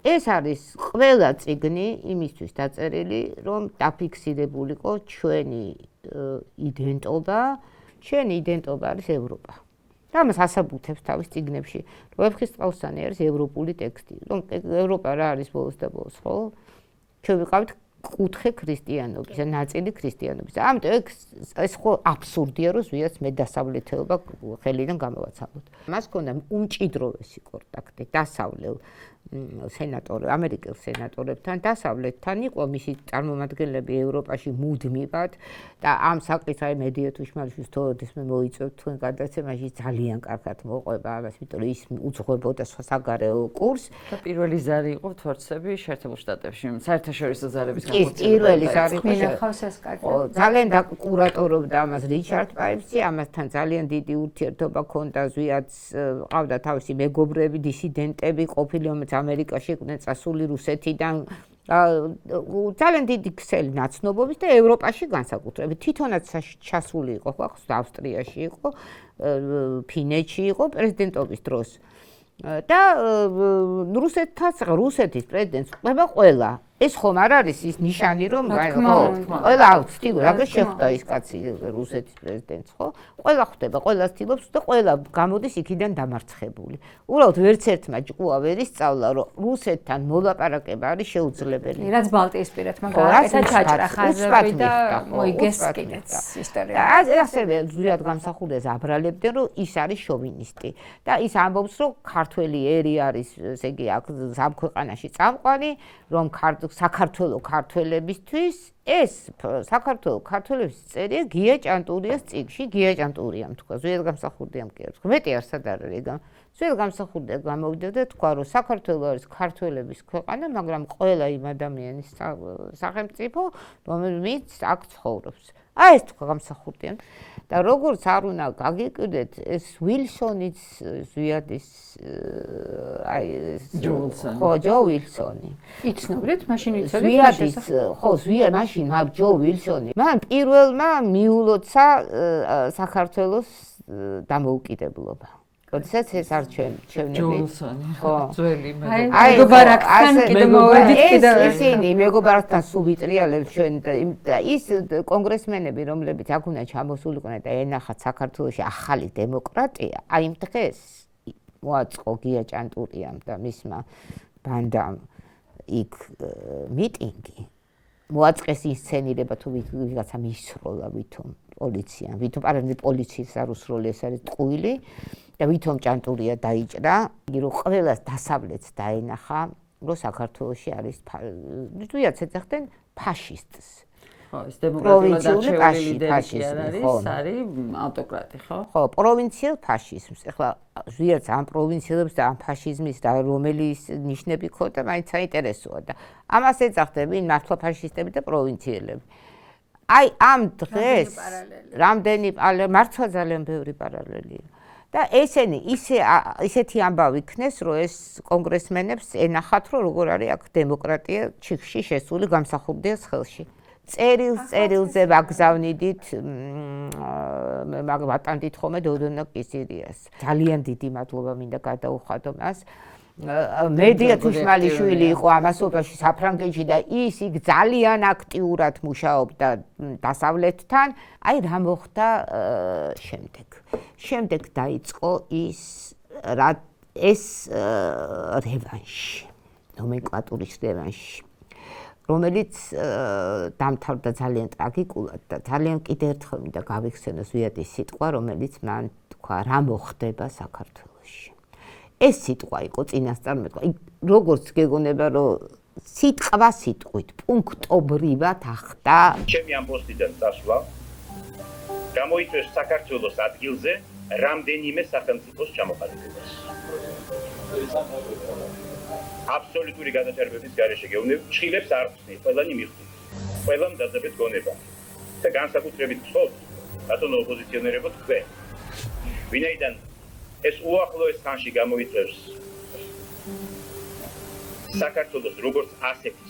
ეს არის ყველა წიგნი იმისთვის დაწერილი, რომ დაფიქსირებულიყო ჩვენი იდენტობა, ჩვენი იდენტობა არის ევროპა. და ამას ასაბუთებს თავის წიგნებში. ვეფხისტყაოსანი არის ევროპული ტექსტი. ევროპა რა არის ბოლოს და ბოლოს, ხო? ჩვენ ვიყავით კუთხე ქრისტიანობის, ნაწილი ქრისტიანობის. ამიტომ ეს ხო აბსურდია, რომ ზვიადს მე დასავლეთეობა ხელიდან გამოვაცალოთ. მას ჰქონდა უმჭიდროვესი კონტაქტი დასავლელ ამერიკელ სენატორებთან, დასავლეთთან იყო მისი წარმომადგენლები ევროპაში მუდმივად და ამ საკითხს აი მედია თუშმარიშვილს თორემ მე მოიწევთ თქვენ გადაცემაში ძალიან კარგად მოყვება ამას, იმიტომ რომ ის უძღვებოდა საგარეო კურსს და პირველი ზარი იყო თორცები შეერთებულ შტატებში, საერთაშორისო ზარების პირველი ზარი იყო. მინახავს ეს კარგად. ძალიან დაკურატორობდა ამას რიჩარდ პაივსი, ამასთან ძალიან დიდი ურთიერთობა ჰქონდა ზვიადს, ყავდა თავისი მეგობრები, დისიდენტები, ყოფილი ამერიკაში იყვნენ წასული რუსეთიდან ძალიან დიდი ქსელი ნაცნობობის და ევროპაში განსაკუთრებით თვითონაც ჩასული იყო, ხო, ავსტრიაში იყო, ფინეთში იყო პრეზიდენტობის დროს. და რუსეთის პრეზიდენტს ყובה ყველა. ეს ხომ არ არის ის ნიშანი, რომ ყველა ცდილობს, რა შეხვდა ის კაცი რუსეთის პრეზიდენტს, ხო? ყველა ხვდება, ყველა ცდილობს და ყველა გამოდის იქიდან დამარცხებული. უბრალოდ ვერც ერთმა ჭკუა ვერ ისწავლა, რომ რუსეთთან მოლაპარაკება არის შეუძლებელი. რაც ბალტიისპირეთმა გააკეთა ჩაჭრა ხაზები და მოიგეს კიდეც ისტორია. ასევე ზვიად გამსახურდიას აბრალებდნენ, რომ ის არის შოვინისტი და ის ამბობს, რომ ქართველი ერი არის, ესე იგი, აქ ამ ქვეყანაში წამყვანი, რომ საქართველოს ქართველებისთვის ეს საქართველოს ქართველების წერია გია ჭანტურიას წიგნში, გია ჭანტურიამ თქვა, ზვიად გამსახურდიამ კი არა, მეტი არსად არ არის, ზვიად გამსახურდია გამოვიდა და თქვა, რომ საქართველოს არის ქართველების ქვეყანა, მაგრამ ყველა იმ ადამიანის სახელმწიფო, რომელიც აქ ცხოვრობს. აი ეს თქვა გამსახურდიამ. და როგორც არ უნდა გაგიკვირდეთ, ეს ვილსონის ზვიადის ჯო ვილსონი. იცნობდით, მაშინ იცოდით ზვიადის, მაშინ ჯო ვილსონი. მან პირველმა მიულოცა საქართველოს დამოუკიდებლობა. როდესაც ეს არ ჩვენები. ჯონსონი, ძველი მეგობართან კიდე მოვედით კიდე ისინი მეგობართან სულ ვიტრიალებ ჩვენ და ის კონგრესმენები, რომლებიც აქ უნდა ჩამოსულიყვნენ და ენახათ საქართველოში ახალი დემოკრატია, აი იმ დღეს მოაწყო გია ჭანტურიამ და მისმა ბანდამ იქ მიტინგი. მოაწყეს ინსცენირება თუ ვიღაცა მისროლა ვითომ პოლიციამ, ვითომ არამედ პოლიციის არ უსროლი, ეს არის ტყუილი და ვითომ ჭანტურია დაიჭრა, რომ ყველას დასავლეთს დაენახა, რომ საქართველოში არის ვიღაც ეძახდნენ ფაშისტს. ხო, ეს დემოკრატიულად არჩეული ლიდერი კი არ არის, არის ავტოკრატი, ხო? ხო, პროვინციელ ფაშიზმს. ეხლა ვიღაც ამ პროვინციელებს და ამ ფაშიზმის და რომელი ნიშნები ქონდა, მაინც საინტერესოა და ამას ეძახდნენ მართლა ფაშისტები და პროვინციელები. აი ამ დღეს რამდენი მართლა ძალიან ბევრი პარალელია. და ესენი ისეთი ამბავი იქნეს, რომ ეს კონგრესმენებს ენახათ, რომ როგორ არის აქ დემოკრატია ჩიხში შესული გამსახურდიას ხელში. წერილზე ვაგზავნიდით ვატანდით ხოლმე დოდონა კისერიას. ძალიან დიდი მადლობა მინდა გადაუხადო მას. მედია თუშმალიშვილი იყო ამასობაში საფრანგეთში და ის იქ ძალიან აქტიურად მუშაობდა დასავლეთთან. აი რა მოხდა შემდეგ. შემდეგ დაიწყო ეს რევანში, ნომენკლატურის რევანში, რომელიც დამთავრდა ძალიან ტრაგიკულად და ძალიან კიდევ ერთხელ მინდა გავიხსენოს ვიადის სიტყვა, რომელიც მან თქვა, რა მოხდება საქართველოში. ეს სიტყვა იყო წინასწარმეტყვა. როგორც გეგონება, რომ სიტყვა სიტყვით პუნქტობრივად ახდა. ჩემი ამ პოსტიდან წასვლა გამოიწვევს საქართველოს ადგილზე რამდენიმე სახელმწიფოს ჩამოყალიბებას. აბსოლუტური გადაჭარბების გარეშე გეუბნები, ჩხილებს არ ხსნით, ყველანი მიხვდით. ყველამ დაძაბეთ გონება. და განსაკუთრებით გთხოვთ, ბატონო ოპოზიციონერებო თქვენ. ვინაიდან ეს უახლოეს ხანში გამოიწვევს საქართველოს როგორც ასეთი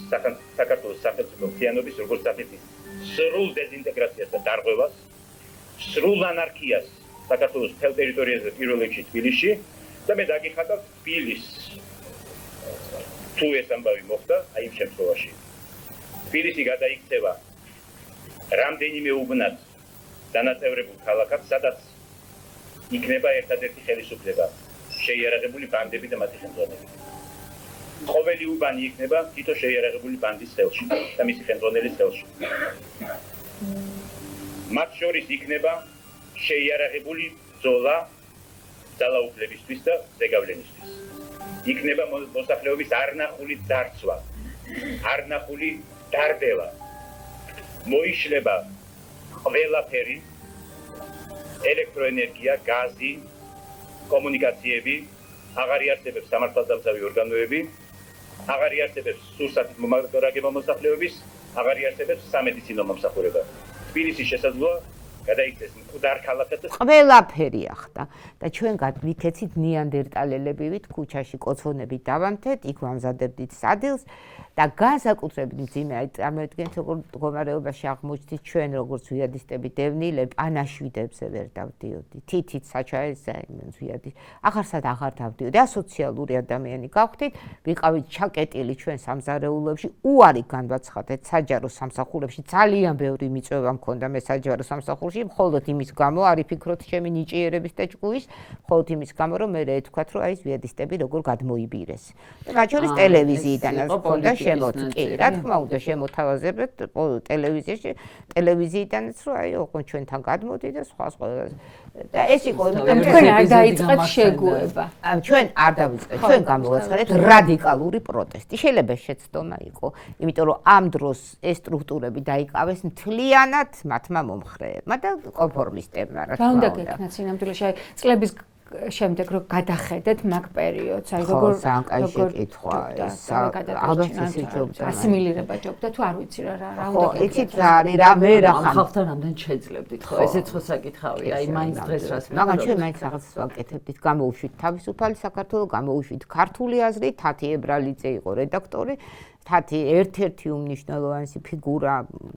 საქართველოს სახელმწიფო მთლიანობის როგორც ასეთი სრულ დეზინტეგრაციას და დარღვევას, სრულ ანარქიას საქართველოს მთელ ტერიტორიაზე პირველ რიგში თბილისში და მე დაგიხატავ თბილისს. თუ ეს ამბავი მოხდა, აი იმ შემთხვევაში თბილისი გადაიქცევა რამდენიმე უბნად დანაწევრებულ ქალაქად, სადაც იქნება ერთადერთი ხელისუფლება შეიარაღებული ბანდები და მათი ხელმძღვანელი. ყოველი უბანი იქნება თითო შეიარაღებული ბანდის ხელში და მისი ხელმძღვანელის ხელში. მათ შორის იქნება შეიარაღებული ბრძოლა ძალაუფლებისთვის და ზეგავლენისთვის. იქნება მოსახლეობის არნახული დარცვა, არნახული დარდევა. მოიშლება ყველაფერი, ელექტროენერგია, გაზი, კომუნიკაციები, აღარ იარსებებს სამართალდამცავი ორგანოები, აღარ იარსებებს სურსათით მომაგრაგება მოსახლეობის, აღარ იარსებებს სამედიცინო მომსახურება. თბილისის შესაძლოა გადაიქცეს მკვდარ ქალაქად. ყველაფერი ახდა და ჩვენ ვიქეცით ნიანდერტალელები ვით ქუჩაში კოცონები დავამთეთ, იქ ვამზადებდით სადილს და განსაკუთრებით მძიმე აი წარმოიდგინეთ როგორ მდგომარეობაში აღმოჩნდით ჩვენ როგორც ვიადისტები დევნილები პანაშვიდებზე ვერ დავდიოდი თითით საჩაეზე ვიადი ახარსად აღარ დავდიოდი ასოციალური ადამიანი გავხდით ვიყავით ჩაკეტილი ჩვენ სამზარეულოებში უარი განვაცხადეთ საჯარო სამსახურებში ძალიან ბევრი მიწვევა მქონდა მე საჯარო სამსახურში მხოლოდ იმის გამო არ იფიქროთ ჩემი ნიჭიერების და ჭკუის მხოლოდ იმის გამო რომ მე ეთქვათ რომ აი ეს ვიადისტები როგორ გადმოიბირეს და მათ შორის ტელევიზიიდანაც მქონდა შემოწკი რა თქმა უნდა შემოთავაზებთ ტელევიზიიდანაც რომ აი ოღონდ ჩვენთან გადმოდი და სხვა და ეს იყო თქვენ არ დაიწყეთ შეგუება ჩვენ არ დავიწყეთ ჩვენ გამოვაცხადეთ რადიკალური პროტესტი შეიძლება შეცდომა იყო იმიტომ რომ ამ დროს ეს სტრუქტურები დაიკავეს მთლიანად მათმა მომხრეებმა და კონფორმისტებმა რა თქმა უნდა. რა უნდა გექნათ სინამდვილეში აი წლების შემდეგ რომ გადახედეთ მაგ პერიოდს აი როგორ კითხვა ეს ალბათ ისე ჯობდა ასიმილირება ჯობდა თუ არ ვიცი რა უნდა გექნათ. იცით რა არის რა მე რა ხარ ხალხთან რამდენ შეძლებდით ხო ესეც ხო საკითხავია აი მაინც დღეს რას მაგრამ ჩვენ მაინც რაღაცას ვაკეთებდით გამოვუშვით თავისუფალი საქართველო გამოვუშვით ქართული აზრი თათი ებრალიძე იყო რედაქტორი თათი ერთ-ერთი უმნიშვნელოვანესი ფიგურა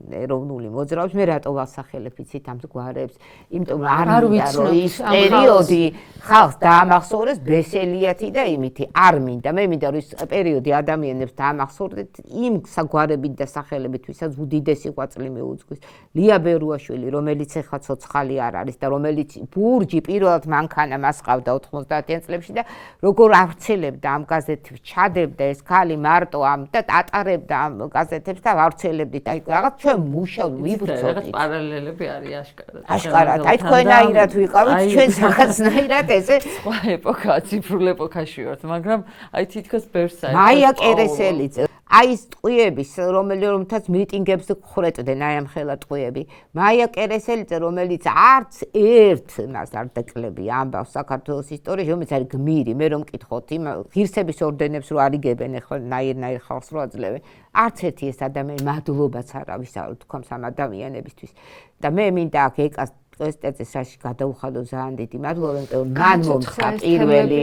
ეროვნული მოძრაობის. მე რატო ვასახელებ იცით ამ გვარებს? იმიტომ რომ არ მინდა რომ ის პერიოდი ხალხს დაამახსოვრდეს ბესელიათი და იმითი. არ მინდა. მე მინდა რომ ის პერიოდი ადამიანებს დაამახსოვრდეთ იმ საგვარებით და სახელებით, ვისაც უდიდესი ღვაწლი მიუძღვის. ლია ბერუაშვილი, რომელიც ეხლა ცოცხალი არ არის და რომელიც ბურჯი პირველად მანქანა მას ყავდა 90-იან წლებში და როგორ ავრცელებდა ამ გაზეთებს, ჩადებდა ეს ქალი მარტო ამ და ატარებდა ამ გაზეთებს და ავრცელებდით. აი რაღაც ჩვენ მუშაობთ, ვიბრძოლთ. რაღაც პარალელები არის აშკარად. აშკარად. აი თქვენაირად ვიყავით, ჩვენ რაღაცნაირად ესე სხვა ეპოქა, ციფრულ ეპოქაში ვართ, მაგრამ აი თითქოს ბევრს საერთოდ მაია კერესელიძე აი ეს ტყვიების, რომელთაც მიტინგებს ხვრეტდნენ, აი ამ ხელა ტყვიები. მაია კერესელიძე, რომელიც არც ერთ მას არ დაკლები ამბავს საქართველოს ისტორიაში, რომელიც არის გმირი, მე რომ მკითხოთ იმ ღირსების ორდენებს რო არიგებენ ახლა ნაირ ხალხს რო აძლევენ, არც ერთი ეს ადამიანი მადლობას არ ავისწავლოთ თქვენს ამ ადამიანებისთვის. და მე მინდა აქ ეკას კვესტეცის საში გადაუხადო ძალიან დიდი მადლობა, იმიტომ რომ მან მომცა პირველი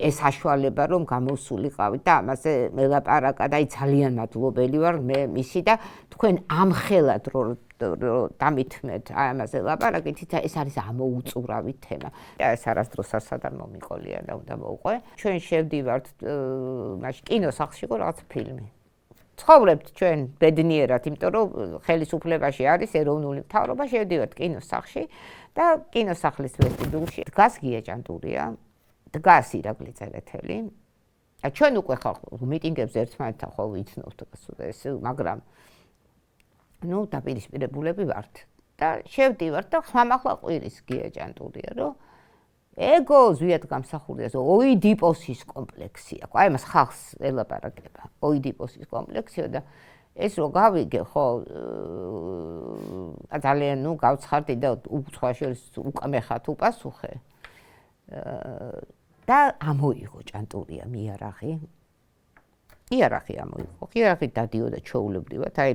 ეს საშუალება რომ გამოსულიყავით და ამაზე მელაპარაკა და აი ძალიან მადლობელი ვარ მე მისი და თქვენ ამხელად რომ დამითმეთ აი ამაზე ლაპარაკით, ეს არის ამოუწურავი თემა. ეს არასდროს არ მომიყოლია და უნდა მოუყვე. ჩვენ შევდივართ მაშინ კინოსახლში ყო რაღაც ფილმი. ცხოვრებთ ჩვენ ბედნიერად, იმიტომ რომ ხელისუფლებაში არის ეროვნული მთავრობა, შევდივართ კინოსახლში და კინოსახლის ვესტიბიულში დგას გია ჭანტურია, დგას ირაკლი წერეთელი. ჩვენ უკვე ხალხ მიტინგებს ერთმანეთთან ხო ვიცნობთ ეს, მაგრამ ნუ დაპირისპირებულები ვართ და შევდივართ და ხმამაღლა ყვირის გია ჭანტურია, რომ ego ზვიად გამსახურდია, ოიდიპოსის კომპლექსია. აი მას ხალხს ელაპარაკება. ოიდიპოსის კომპლექსია და ეს რო გავიგე, ხო, ძალიან ნუ გავცხარდი და სხვა შორის უკმეხათ უპასუხე. და ამოიღო ჭანტურია მიარაღი. იარაღი ამოიღო. იარაღი დადიოდა ჩაულებრივად. აი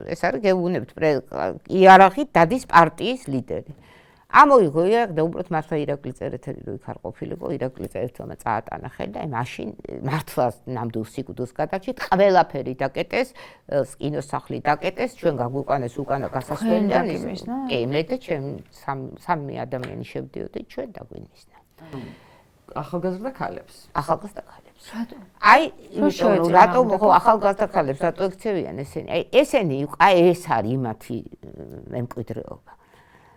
ეს არის გეუბნებთ, იარაღი დადის პარტიის ლიდერი. ამოიღო იარაღი და უბრალოდ მართლა ირაკლი წერეთელი რო იქ არ ყოფილიყო, ირაკლი წერეთელმა წაატანა ხელი და აი მაშინ მართლა ნამდვილ სიკვდილს გადარჩით, ყველაფერი დაკეტეს, კინოსახლი დაკეტეს, ჩვენ გაგვიყვანეს უკანა გასასვლელიდან ის. კი, მე და ჩვენ სამი ადამიანი შევდიოდით, ჩვენ დაგვინისნა. ახალგაზრდა ქალებს. ახალგაზრდა ქალებს. აი, რატო ხო ახალგაზრდა ქალებს რატო ექცევიან ესენი? აი ესენი აი ეს არის იმათი მემკვიდრეობა.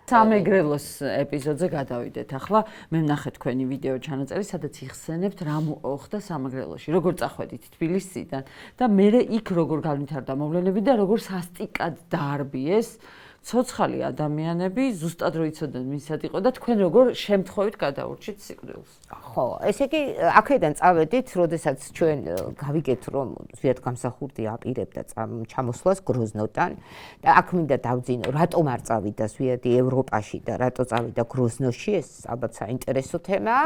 სამეგრელოს ეპიზოდზე გადავიდეთ. ახლა მე ვნახე თქვენი ვიდეო ჩანაწერი, სადაც იხსენებთ რა მოხდა სამეგრელოში, როგორ წახვედით თბილისიდან და მე იქ როგორ განვითარდა მოვლენები და როგორ სასტიკად დაარბიეს ცოცხალი ადამიანები, ზუსტად რო იცოდნენ ვინცად იყო და თქვენ როგორ შემთხვევით გადაურჩით სიკვდილს. ხო, ესე იგი აქედან წავედით, როდესაც ჩვენ გავიგეთ რომ ზვიად გამსახურდი აპირებდა ჩამოსვლას გროზნოდან და აქ მინდა დავძინო, რატომ არ წავიდა ზვიადი ევროპაში და რატო წავიდა გროზნოში, ეს ალბათ საინტერესო თემაა,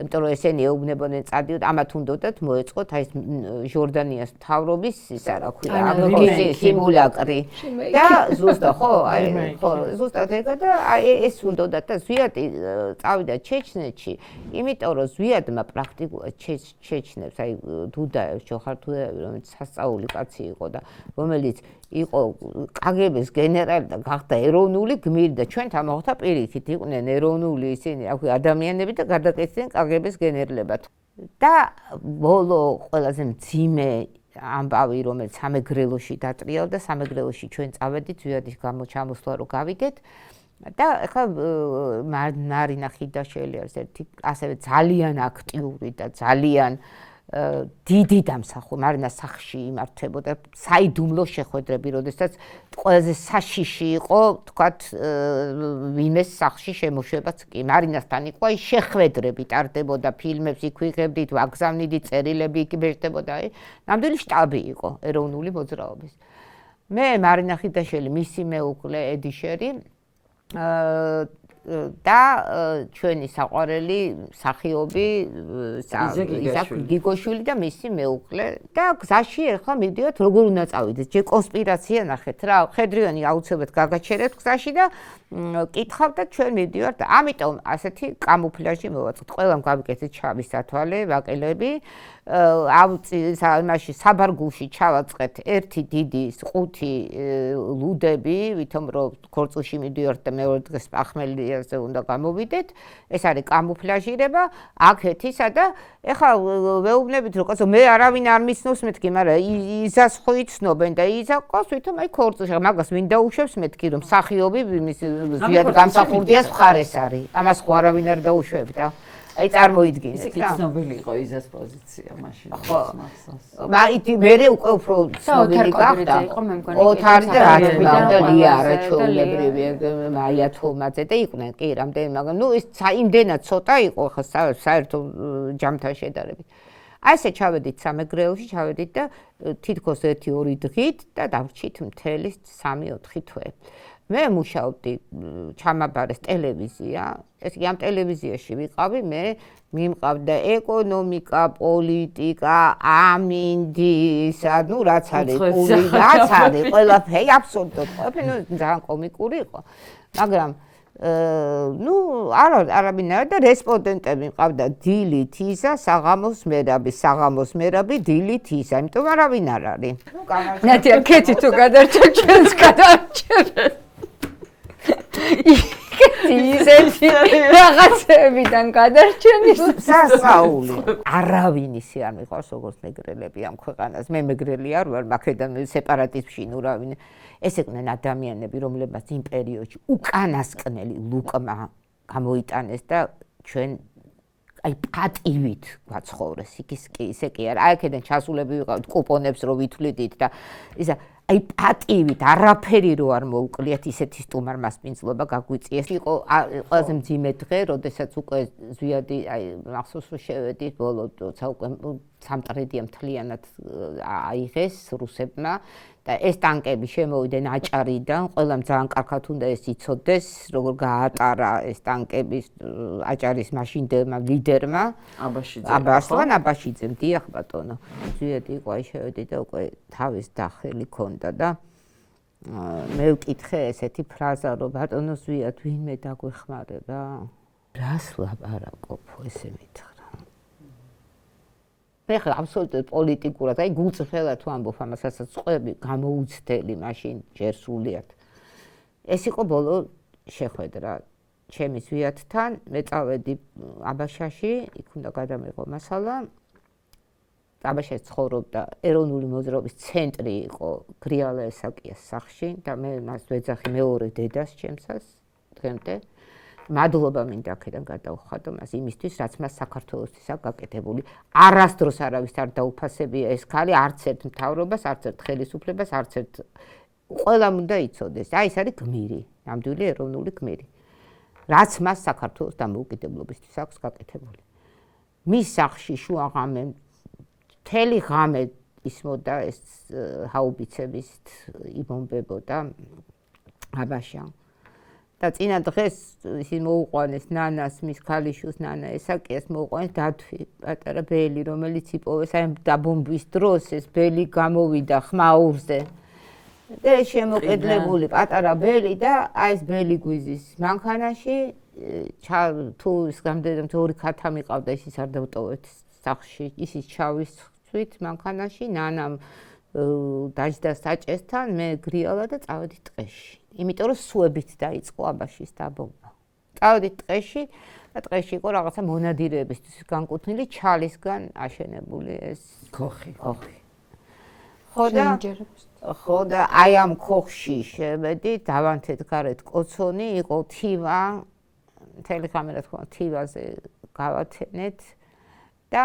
იმიტომ რომ ესენი ეუბნებოდნენ წადიოდ, ამათ უნდათ მოეწყოთ აი ეს ჟორდანიას მთავრობის ისა რა ქვია, სიმულაკრი და ზუსტად ხო ხო, ზუსტად ეგა და აი ეს უნდათ და ზვიადი წავიდა ჩეჩნეთში, იმიტომ რომ ზვიადმა პრაქტიკულად ჩეჩნებს, აი დუდაევ, ჯოხარ დუდაევი, რომელიც სასწაული კაცი იყო და რომელიც იყო კგბ-ს გენერალი და გახდა ეროვნული გმირი და ჩვენთან მოხდა პირიქით, იყვნენ ეროვნული ისინი, აქვე ადამიანები და გადაკეთდნენ კგბ-ს გენერლებად. და ბოლო ყველაზე მძიმე ამბავი, რომელიც სამეგრელოში დატრიალდა, სამეგრელოში ჩვენ წავედით, ზვიადის ჩამოსვლა რო გავიგეთ. და ახლა მარინა ხიდაშელი არის ერთი ასევე ძალიან აქტიური და ძალიან დიდი დამსახურება, მარინა სახლში იმართებოდა საიდუმლო შეხვედრები, როდესაც ყველაზე საშიში იყო, თქვათ, ვინმეს სახლში შემოშვებაც კი. მარინასთან იყო აი შეხვედრები ტარდებოდა, ფილმებს იქ ვიღებდით, ვაგზავნიდით, წერილები იქ ბეჭდებოდა, აი ნამდვილი შტაბი იყო ეროვნული მოძრაობის. მე მარინა ხიდაშელი, მისი მეუღლე ედიშერი და ჩვენი საყვარელი მსახიობი იზაკ გიგოშვილი და მისი მეუღლე და გზაში ახლა მივდივართ როგორ უნდა წავიდეთ ჯერ კონსპირაცია ნახეთ რა ხედრიონი აუცილებლად გაგაჩერებთ გზაში და კითხავთ და ჩვენ მივდივართ ამიტომ ასეთი კამუფლაჟი მოვაწყოთ ყველამ გავიკეთეთ ჩავი სათვალე ვაკელები იმაში საბარგულში ჩავაწყეთ ერთი დიდი ყუთი ლუდები ვითომ რომ ქორწილში მივდივართ და მეორე დღეს პახმელიაზე უნდა გამოვიდეთ ეს არის კამუფლაჟირება აქეთ ისა და ეხლა ვეუბნებით რომ კაცო მე არავინ არ მიცნობს მეთქი მაგრამ იზას ხო იცნობენ და იზა ყავს ვითომ აი ქორწილში მაგას ვინ დაუშვებს მეთქი რომ მსახიობი ზიად გამსახურდიას მხარეს არის ამას ხო არავინ არ დაუშვებდა აი წარმოიდგინეთ რა ცნობილი იყო იზას პოზიცია მაშინ ხო მაგრამ მე უკვე უფრო ცნობილი გახდა ოთარი და რატბიდა და ლია არაჩვეულებრივი მაია თომაძე და იყვნენ კი რამდენი მაგრამ ნუ ის იმდენად ცოტა იყო ხა საერთო ჯამთან შედარებით აი ესე ჩავედით სამეგრელოში ჩავედით და თითქოს 1-2 დღით და დავრჩით მთელი 3-4 თვე მე მუშაობდი ჩამაბარეს ტელევიზია ეს ამ ტელევიზიაში ვიყავი მე მიმყავდა ეკონომიკა პოლიტიკა ამინდის ნუ რაც არის ყველაფერი აბსოლუტურად ყველაფერი ძალიან კომიკური იყო მაგრამ ნუ არაბინარ და რესპონდენტები მყავდა დილით იზა საღამოს მერაბი დილით იზა იმიტომ არავინ არ არის ნატია კეთი თუ გადარჩა ჩვენს გადარჩენს ისეთი რაღაცებიდან გადარჩენის სასაული არავინ ისე არ მიყვარს როგორც მეგრელები ამ ქვეყანას მე მეგრელი არ ვარ მაქედან სეპარატიზმში ნუ რავინ ეს იყვნენ ადამიანები რომლებსაც იმ პერიოდში უკანასკნელი ლუკმა გამოიტანეს და ჩვენ აი პატივით ვაცხოვრეს ისე კი არა აი აქედან ჩასულები ვიყავთ კუპონებს რო ვითვლიდით და ისა აი პატივით არაფერი რო არ მოუკვლიათ ისეთი სტუმარ-მასპინძლობა გაგვიწიეს იყო ყველაზე მძიმე დღე როდესაც უკვე ზვიადი აი მახსოვს რომ შევედით ბოლო როცა უკვე სამტრედია მთლიანად აიღეს რუსებმა და ეს ტანკები შემოვიდნენ აჭარიდან ყველამ ძალიან კარგად უნდა ეს იცოდეს როგორ გაატარა ეს ტანკები აჭარის მაშინდელმა ლიდერმა აბაშიძემ დიახ ბატონო ზვიადი იყო აი შევედით და უკვე თავის დახელი ქონდა და მე ვკითხე ესეთი ფრაზა რომ ბატონო ზვიად ვინმე დაგვეხმარება რას ლაპარაკობ ესე მითხრა მე ხა აბსოლუტურად პოლიტიკურად აი გულწრფელად თუ ამბობ ამასაც წყვები გამოუცდელი მაშინ ჯერ სულიად ეს იყო ბოლო შეხვედრა ჩემი ზვიადთან მე წავედი აბაშაში იქ უნდა გადამეღო მასალა აბაშაში ცხოვრობდა ეროვნული მოძრაობის ცენტრი იყო გრიალა ესაკიას სახლში და მე მას ვეძახი მეორე დედას ჩემსას დღემდე მადლობა მინდა აქედან გადავხადო მას იმისთვის რაც მას საქართველოსთვის აქვს გაკეთებული არასდროს არავის არ დაუფასებია ეს ქალი არც ერთ მთავრობას არც ერთ ხელისუფლებას არც ერთ ყველამ უნდა იცოდეს აი ეს არის გმირი ნამდვილი ეროვნული გმირი რაც მას საქართველოს დამოუკიდებლობისთვის აქვს გაკეთებული მის სახლში შუაღამე მთელი ღამე ისმოდა ეს ჰაუბიცების იბომბებოდა აბაშა და წინა დღეს ისინი მოუყვანეს ნანას მის ქალიშვილს ნანა ესაკიას მოუყვანეს დათვი პატარა ბელი რომელიც იპოვეს აი დაბომბვის დროს ეს ბელი გამოვიდა ხმაურზე და შემოყედლებული პატარა ბელი და აი ეს ბელი გვიზის მანქანაში თუ ის გამდიდრებთ ორი ქათა მიყავდა ისიც არ დავტოვეთ სახლში ისიც ჩავისვით მანქანაში ნანამ დაჯდა საჭესთან მე გრიალა და წავედი ტყეში იმიტომ რომ სუებით დაიწყო აბაშის დაბომბვა. წავედით ტყეში და ტყეში იყო რაღაცა მონადირეებისთვის განკუთვნილი ჩალისგან აშენებული ეს ქოხი. ხო და აი ამ ქოხში შევედი, დავანთეთ გარეთ კოცონი, იყო თივა, მთელი კამერა თქვა თივაზე გავათენეთ და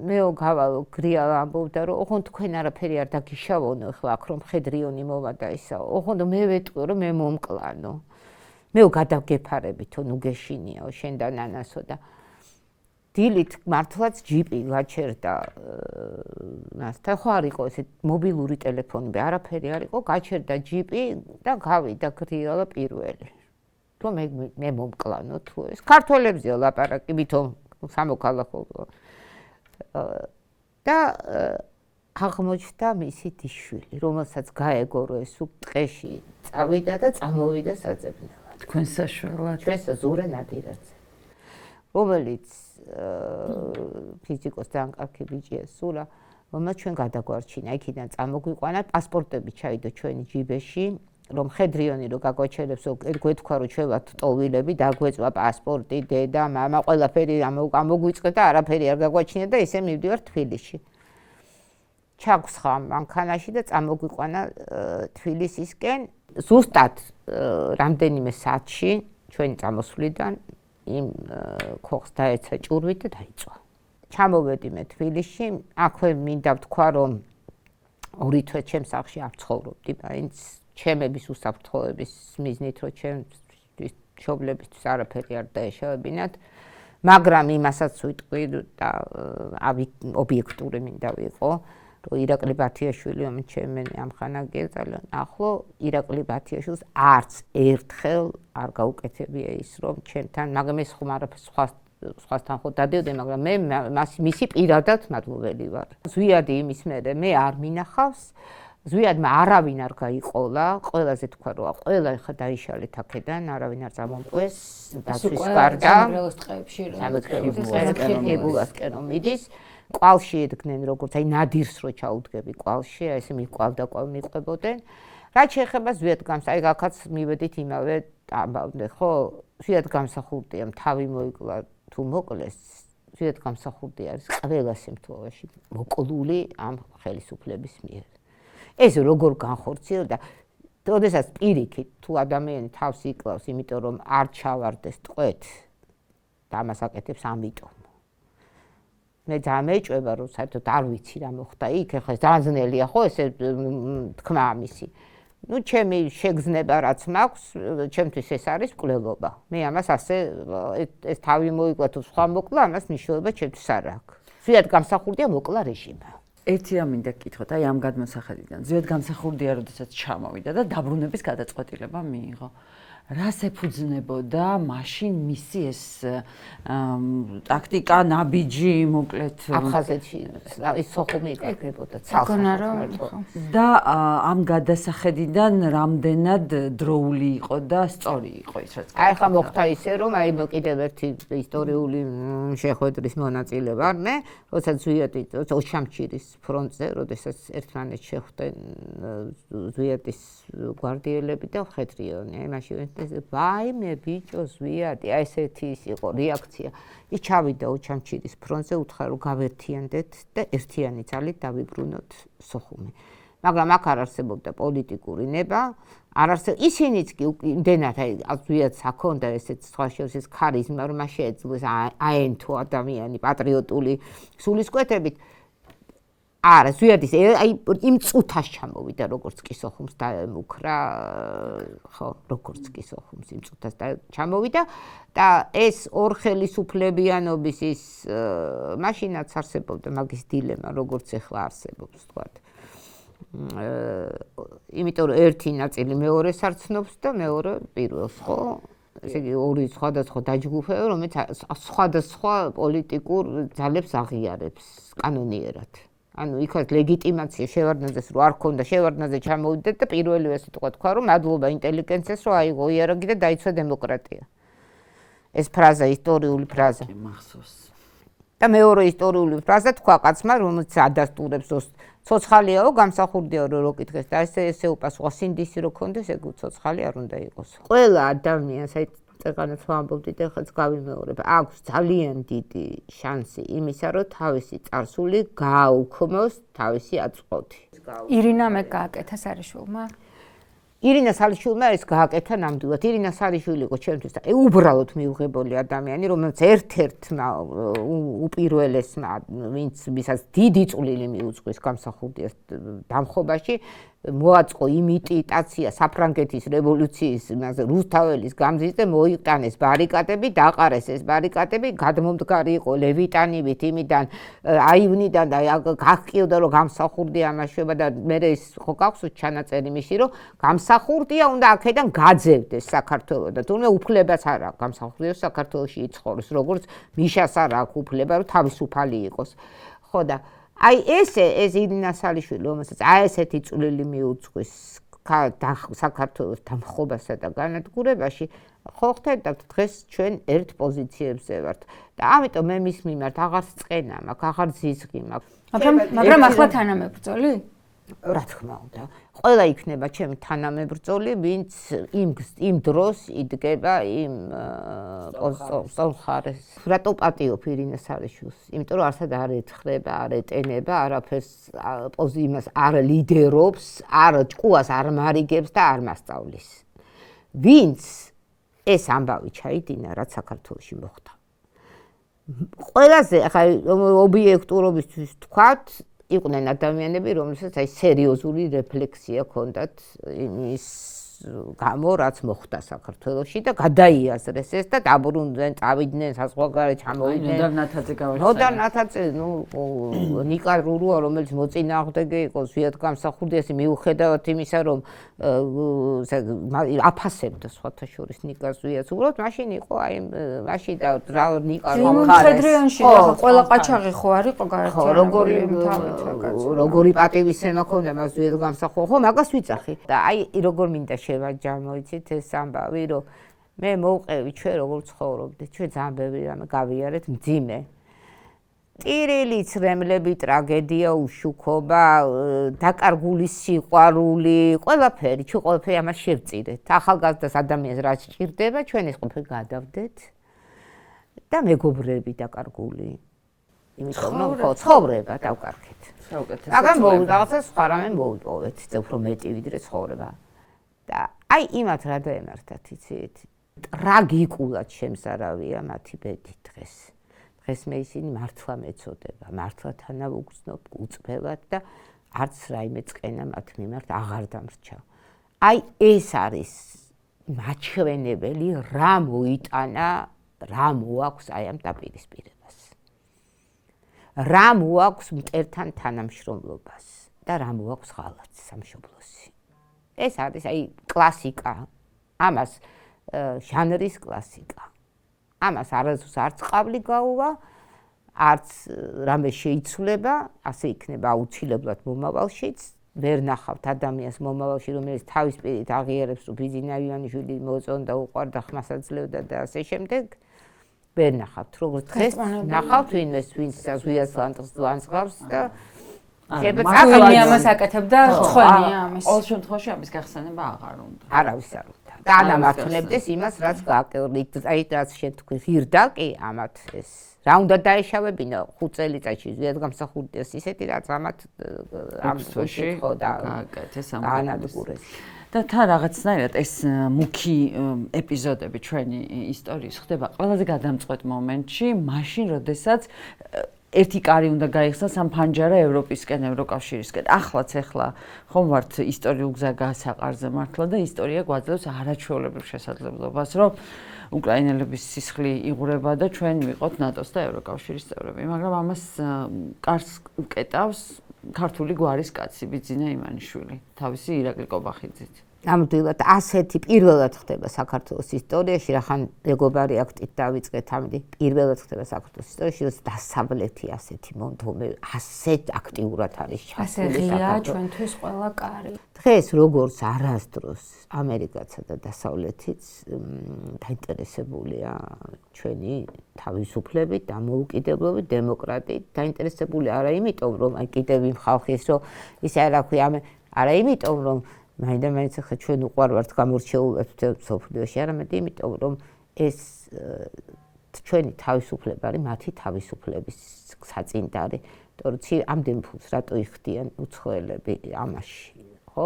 მეო გავალო გრიალა ამბობდა რომ ოღონდ თქვენ არაფერი არ დაგიშავონო ახლა აქ რომ ხედრიონი მოვა და ისა ოღონდ მე ვეტყვი რომ მე მომკლანო მეო გადაგეფარებითო ნუ გეშინიაო შენ და ნანასო და დილით მართლაც ჯიპი გაჩერდა მასთან ხო არ იყო ესე მობილური ტელეფონები არაფერი არ იყო გაჩერდა ჯიპი და გავიდა გრიალა პირველი რომ მე მომკლანო თუ ეს ქართველებზეა ლაპარაკი ვითომ სამოქალაქო და აღმოჩნდა მისი დიშვილი რომელსაც გაეგო რომ ეს ტყეში წავიდა და წამოვიდა საძებნელად თქვენ საშველად ჩვენს ზურე ნადირაძე რომელიც ფიზიკოს ძალიან კარგი ბიჭია სულა რომელსაც ჩვენ გადაგვარჩინა იქიდან წამოგვიყვანა პასპორტები ჩაიდო ჩვენი ჯიბეში რომ ხედრიონი რო გაგვაჩერებს გვეთქვა რომ ჩვენ ვართ ტოვილები დაგვეწვა პასპორტი დედა მამა ყველაფერი ამოგვიწყდა და არაფერი არ გაგვაჩინა და ისე მივდივარ თბილისში ჩაგვსხა მანქანაში და წამოგვიყვანა თბილისისკენ ზუსტად რამდენიმე საათში ჩვენი წამოსვლიდან იმ ქოხს დაეცა ჭურვით და დაიწვა ჩამოვედი მე თბილისში აქვე მინდა ვთქვა რომ 2 თვე ჩემს სახლში არ ცხოვრობდი მაინც ჩემების უსაფრთხოების მიზნით რომ ჩემს მშობლებისთვის არაფერი არ დაეშავებინათ მაგრამ იმასაც ვიტყვი და ობიექტური მინდა ვიყო რომ ირაკლი ბათიაშვილი ჩემენ ამხანა გეძალა ახლო ირაკლი ბათიაშვილს არც ერთხელ არ გაუკეთებია ის რომ ჩემთან მაგრამ ეს ხომ არაფერს სხვასთან ხო დადიოდი მაგრამ მე მისი პირადად მადლობელი ვარ ზვიადი იმის მერე მე არ მინახავს ზვიადმა არავინ არ გაიყოლა ყველაზე თქვა რომ ყველა ხა დაიშალეთ აქედან არავინ არ წამომყვეს დაცვის გარდა სამეცნიერო მიდის ყვალში ედგნენ როგორც აი ნადირს რო ჩაუდგები ყვალში აი ესე მიყვავდა ყვალ მიყვებოდნენ რაც შეეხება ზვიადგამს აი აქაც მივედით იმავე ამბავდნენ ხო ზვიადგამსახურდია თავი მოიკლა თუ მოკლეს ზვიადგამსახურდი არის ყველა სიმთვეში მოკლული ამ ხელისუფლების მიერ ეს როგორ განხორციელდა როდესაც პირიქით თუ ადამიანი თავს იკლავს იმიტომ რომ არ ჩავარდეს ტყვეთ და ამას აკეთებს ამიტომ მე დამეჭვება რომ საერთოდ არ ვიცი რა მოხდა იქ ეხლა ძალიან ძნელია ხო ესე თქმა ამისი ну ჩემი შეგზნება რაც მაქვს ჩემთვის ეს არის მკვლელობა მე ამას ასე ეს თავი მოიკლა თუ სხვა მოკლა ამას მნიშვნელობა ჩემთვის არ აქვს ზვიადგამსახურდია მოკლა რეჟიმა ერთი რამ მინდა გკითხოთ აი ამ გადმოსახედიდან ზვიადგამსახურდია როდესაც ჩამოვიდა და დაბრუნების გადაწყვეტილება მიიღო რას ეფუძნებოდა მაშინ მისი ეს ტაქტიკა ნაბიჯი მოკლედ აფხაზეთში ის სოხუმი იკეთებოდა და ამ გადასახედიდან რამდენად დროული იყო და სწორი იყო ის რაც აი ხა მოხდა ისე რომ აი კიდევ ერთი ისტორიული შეხვედრის მონაწილე ვარ მე როდესაც ზვიადი ოჩამჩირის ფრონტზე როდესაც ერთმანეთს შეხვდნენ ზვიადის გვარდიელები და ხედრიონი აი მაშინ ვაიმე ბიჭო ზვიადი აი ესეთი ის იყო რეაქცია ის ჩავიდა ოჩამჩირის ფრონტზე უთხრა რომ გავერთიანდეთ და ერთიანი ძალით დავიბრუნოთ სოხუმი მაგრამ აქ არ არსებობდა პოლიტიკური ნება არ არსებობდა ისინიც კი იმდენად აი ზვიადს აქონდა ესეც სხვა შევსის ქარიზმა რომ შეეძლოს აენთო ადამიანი პატრიოტული სულისკვეთებით არა ზვიადის აი იმ წუთას ჩამოვიდა როგორც კი სოხუმს დაემუქრა ხო როგორც კი სოხუმს იმ წუთას ჩამოვიდა და ეს ორხელისუფლებიანობის ის მაშინაც არსებობდა მაგის დილემა როგორც ახლა არსებობს თქვათ იმიტომ რომ ერთი ნაწილი მეორეს არ ცნობს და მეორე პირველს ხო ესე იგი ორი სხვადასხვა დაჯგუფება რომელიც სხვადასხვა პოლიტიკურ ძალებს აღიარებს კანონიერად ანუ იქაც ლეგიტიმაცია შევარდნაძეს რო არ ქონდა შევარდნაძე ჩამოვიდა და პირველი ესე თქვა რომ მადლობა ინტელიგენციას რომ აიღო იარაღი და დაიცვა დემოკრატია ეს ფრაზა ისტორიული ფრაზა მახსოვს და მეორე ისტორიული ფრაზა თქვა კაცმა რომელიც ადასტურებს ცოცხალიაო გამსახურდიაო რო კითხეს და ესე უპასუხა სინდისი რო ქონდეს ეგ ცოცხალი არ უნდა იყოს ყველა ადამიანს აი წეგანაც ვამბობდი და ხაც გავიმეორებ აქვს ძალიან დიდი შანსი იმისა რომ თავისი წარსული გააუქმოს თავისი აწყვეტი ირინა მე გააკეთა სარიშვილმა ირინა სარიშვილმა ეს გააკეთა ნამდვილად ირინა სარიშვილი იყო ჩემთვის და უბრალოდ მიუღებელი ადამიანი რომელიც ერთ-ერთმა უპირველესმა ვინც ვისაც დიდი წვლილი მიუძღვის გამსახურდიას დამხობაში მოაწყო იმიტაცია საფრანგეთის რევოლუციის იმაზე რუსთაველის გამზის და მოიტანეს ბარიკადები, დაყარეს ეს ბარიკადები, გადმომდგარი იყო ლევიტანივით იმიდან აივნიდან და გახკიოდა რომ გამსახურდია ამაშვება და მე ის ხო გახსოვთ ჩანაწერი მისი რომ გამსახურდია უნდა აქედან გაძევდეს საქართველოს და თუმცა უფლებას არ აქვს გამსახურდია საქართველოში იცხოვროს როგორც მიშას არ აქვს უფლება რომ თავისუფალი იყოს ხო და აი ეს ირინა სალიშვილი რომელსაც აი ესეთი წვლილი მიუძღვის საქართველოს დამხობასა და განადგურებაში ხო ხედავთ დღეს ჩვენ ერთ პოზიციებზე ვართ და ამიტომ მე მის მიმართ აღარ წყენა მაქვს აღარ ზიზღი მაქვს მაგრამ ახლა თანამებრძოლი რა თქმა უნდა ყველა იქნება ჩემი თანამებრძოლი ვინც იმ დროს იდგება იმ მხარეს რატო პატიოფ ირინა სარიშვილს იმიტომ რომ არსად არ ეთხრება არ ეტენება არაფერს იმას არ ლიდერობს არ ჭკუას არ მარიგებს და არ მასწავლის ვინც ეს ამბავი ჩაიდინა რაც საქართველოში მოხდა ყველაზე ახლა ობიექტურობისთვის თქვათ იყვნენ ადამიანები, რომელსაც აი სერიოზული რეფლექსია ჰქონდათ იმის გამო, რაც მოხდა საქართველოში და გადაიაზრეს ეს და დაბრუნდნენ, წავიდნენ საზღვარგარეთ, ჩამოვიდნენ. ნოდარ ნათაძე, ნიკა რურუა, რომელიც მოწინააღმდეგე იყო ზვიად გამსახურდიას, მიუხედავად იმისა, რომ აფასებდა სხვათა შორის ნიკა ზვიას. უბრალოდ მაშინ იყო აი მაშინ და ნიკა მხედრიანში ყველა ყაჩაღი ხო არ იყო გაერთიანებული. როგორი პატივისცემა ჰქონდა მას ზვიად გამსახურდა. ხო, მაგას ვიძახი. და აი როგორ მინდა შევაჯამოიცით ეს ამბავი, რომ მე მოვყევი ჩვენ როგორ ცხოვრობდით, ჩვენ ძალიან ბევრი რამე გავიარეთ მძიმე. ტირილი, ცრემლები, ტრაგედია, უშუქობა, დაკარგული სიყვარული, ყველაფერი, ჩვენ ყველაფერი ამას შევწირეთ. ახალგაზრდას ადამიანს რაც ჭირდება, ჩვენ ეს ყველაფერი გადავდეთ და მეგობრები დაკარგული. იმიტომ რომ ხო ცხოვრება დავკარგეთ. მაგრამ რაღაცა სხვა რამე მოვიპოვეთ, უფრო მეტი ვიდრე ცხოვრება. და აი იმათ რა დაემართათ იცით ტრაგიკულად შემზარავია მათი ბედი დღეს მე ისინი მართლა მეწოდება მართლა თანავუგრძნობ უწფელად და არც რაიმე წყენა მათ მიმართ აღარ დამრჩა აი ეს არის მაჩვენებელი რა მოიტანა რა მოაქვს აი ამ დაპირისპირებას რა მოაქვს მტერთან თანამშრომლობას და რა მოაქვს ღალატს სამშობლოსი ეს არის აი კლასიკა ამას ჟანრის კლასიკა ამას არასდროს არც ყავლი გაუვა არც რამე შეიცვლება ასე იქნება აუცილებლად მომავალშიც ვერ ნახავთ ადამიანს მომავალში რომელიც თავის პირით აღიარებს რომ ბიძინა ივანიშვილი მოწონდა უყვარდა ხმასაძლევდა და ასე შემდეგ ვერ ნახავთ როგორც დღეს ნახავთ ვინც ზვიას ლანძღავს და ცხენი ამას აკეთებდა ცხენი ამის. ყოველ შემთხვევაში ამის გახსენება აღარ უნდა. არავის არ უნდა. და ანამართლებდეს იმას, რაც გააკეთებთ. აი რაც შენ თქვი ღირდა კი ამათ ეს. რა უნდა დაეშავებინა 5 წელიწადში ზვიად გამსახურდიას ისეთი რაც ამათ ამ თვეში ხო და გააკეთეს ამ ანადგურეს. და თან რაღაცნაირად ეს მუქი ეპიზოდები ჩვენი ისტორიის ხდება ყველაზე გადამწყვეტ მომენტში, მაშინ როდესაც ერთი კარი უნდა გაიხსნას ამ ფანჯარა ევროპისკენ, ევროკავშირისკენ. ახლაც ახლა ხომ ვართ ისტორიულ გზა გასაყარზე მართლა და ისტორია გვაძლევს არაჩვეულებრივ შესაძლებლობას, რომ უკრაინელების სისხლი იღურება და ჩვენ ვიყოთ ნატოს და ევროკავშირის წევრები. მაგრამ ამას კარს უკეტავს ქართული გვარის კაცი ბიძინა ივანიშვილი, თავისი ირაკლი კობახიძით. ნამდვილად ასეთი პირველად ხდება საქართველოს ისტორიაში, რახან მეგობარი აქტით დავიწყეთ ამდი, პირველად ხდება საქართველოს ისტორიაში, რომ დასავლეთი ასეთი მომდომე, ასეთ აქტიურად არის ჩასული საქართველოს. ჩვენთვის ყველა კარი. დღეს როგორც არასდროს ამერიკაცა და დასავლეთიც დაინტერესებულია ჩვენი თავისუფლებით, დამოუკიდებლობით, დემოკრატიით, დაინტერესებული არა იმიტომ, რომ აი კიდევ იმ ხალხის რომ ისე არ აქვია, არა იმიტომ, რომ მაინდა-მაინც ახლა ჩვენ უყვარვართ გამორჩეულად მსოფლიოში, არამედ იმიტომ, რომ ეს ჩვენი თავისუფლება არის მათი თავისუფლების საწინდარი. იმიტომ რომ ამდენ ფულს რატო იხდიან უცხოელები ამაში? ხო,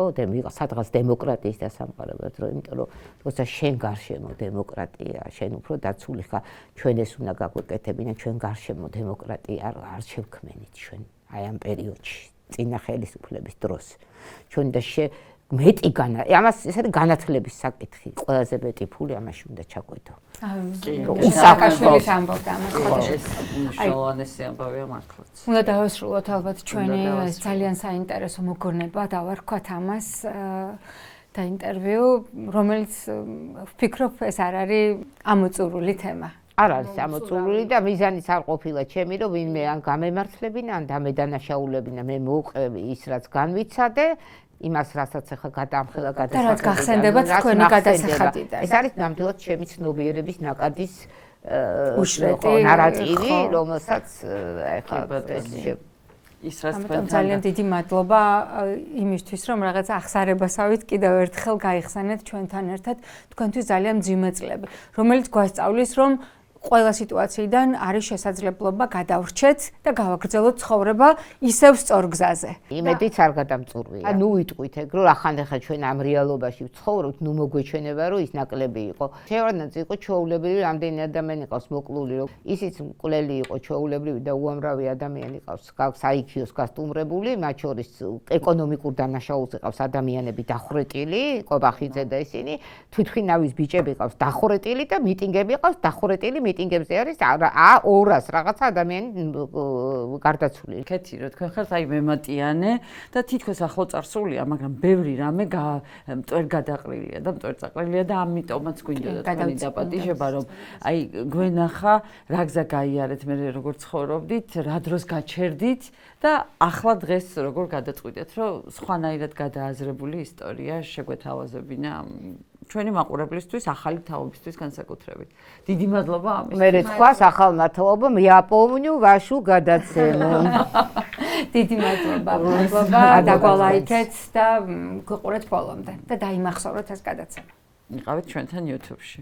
სადღაც დემოკრატიის დასამყარებლად, იმიტომ რომ როცა შენ გარშემო დემოკრატია, შენ უფრო დაცული ხარ, ჩვენ ეს უნდა გაგვეკეთებინა, ჩვენ გარშემო დემოკრატია არ შევქმენით ჩვენ აი ამ პერიოდში. წინა ხელისუფლების დროს. ჩვენ და მეტი ამას ეს არის განათლების საკითხი. ყველაზე მეტი ფული ამაში უნდა ჩაგვედო. უსაკაშვილის ამბობდა ამას ხოდეშ. მნიშვნელოვანესი ამბავია მართლაც. უნდა დავასრულოთ ალბათ ჩვენი ძალიან საინტერესო მოგონება დავარქვათ ამას და ინტერვიუ, რომელიც ვფიქრობ ეს არ არის ამოწურული თემა. არ არის ამოწურული და მიზანიც არ ყოფილა ჩემი, რომ ვინმე ან გამემართლებინა, ან დამედანაშაულებინა, მე მოვყევი ის რაც განვიცადე, იმას რასაც ახლა გადაამხელა და რაც გახსენდება თქვენი გადასახადიდან. ეს არის ნამდვილად ჩემი ცნობიერების ნაკადის უშრეტი ნარატივი, რომელსაც ახლა ის რაც თქვენ ძალიან დიდი მადლობა იმისთვის, რომ რაღაც ახსარებასავით კიდევ ერთხელ გაიხსენეთ ჩვენთან ერთად თქვენთვის ძალიან მძიმე წლები, რომელიც გვასწავლის, რომ ყველა სიტუაციიდან არის შესაძლებლობა გადავრჩეთ და გავაგრძელოთ ცხოვრება ისევ სწორ გზაზე. იმედიც არ გადამწურვია. ნუ ვიტყვით ეგ, რომ ახლა ჩვენ ამ რეალობაში ვცხოვრობთ, ნუ მოგვეჩვენება, რომ ის ნაკლები იყო. შევარდნაც იყო ჩვეულებრივი, რამდენი ადამიანი ყავს მოკლული, რომ ისიც მკვლელი იყო ჩვეულებრივი და უამრავი ადამიანი ყავს საიქიოს გასტუმრებული, მათ შორის ეკონომიკურ დანაშაულზე ყავს ადამიანები დახურეტილი, ყობახიძე და ისინი, თვითმფრინავის ბიჭები ყავს დახურეტილი და მიტინგები ყავს დახურეტილი მიტინგებზე არის 200 რაღაცა ადამიანი გარდაცვლილი. კეთი რომ თქვენ ხართ აი მემატიანე და თითქოს ახლო წარსულია, მაგრამ ბევრი რამე მტვერ გადაყრილია და მტვერ წაყრილია და ამიტომაც გვინდოდა თქვენი დაპატიჟება, რომ აი გვენახა რა გზა გაიარეთ მე როგორ ცხოვრობდით, რა დროს გაჩერდით და ახლა დღეს როგორ გადაწყვიტეთ, რომ სხვანაირად გადააზრებული ისტორია შეგვეთავაზებინა ჩვენი მაყურებლისთვის, ახალი თაობისთვის განსაკუთრებით. დიდი მადლობა ამის. მე თქვას ახალმა თაობამ იაპონიო ვაშუ გადაცემო. დიდი მადლობა. მადლობა დაგვალაიქეთ და გვიყურეთ ბოლომდე და დაიმახსოვროთ ეს გადაცემა. იყავით ჩვენთან YouTube-ში.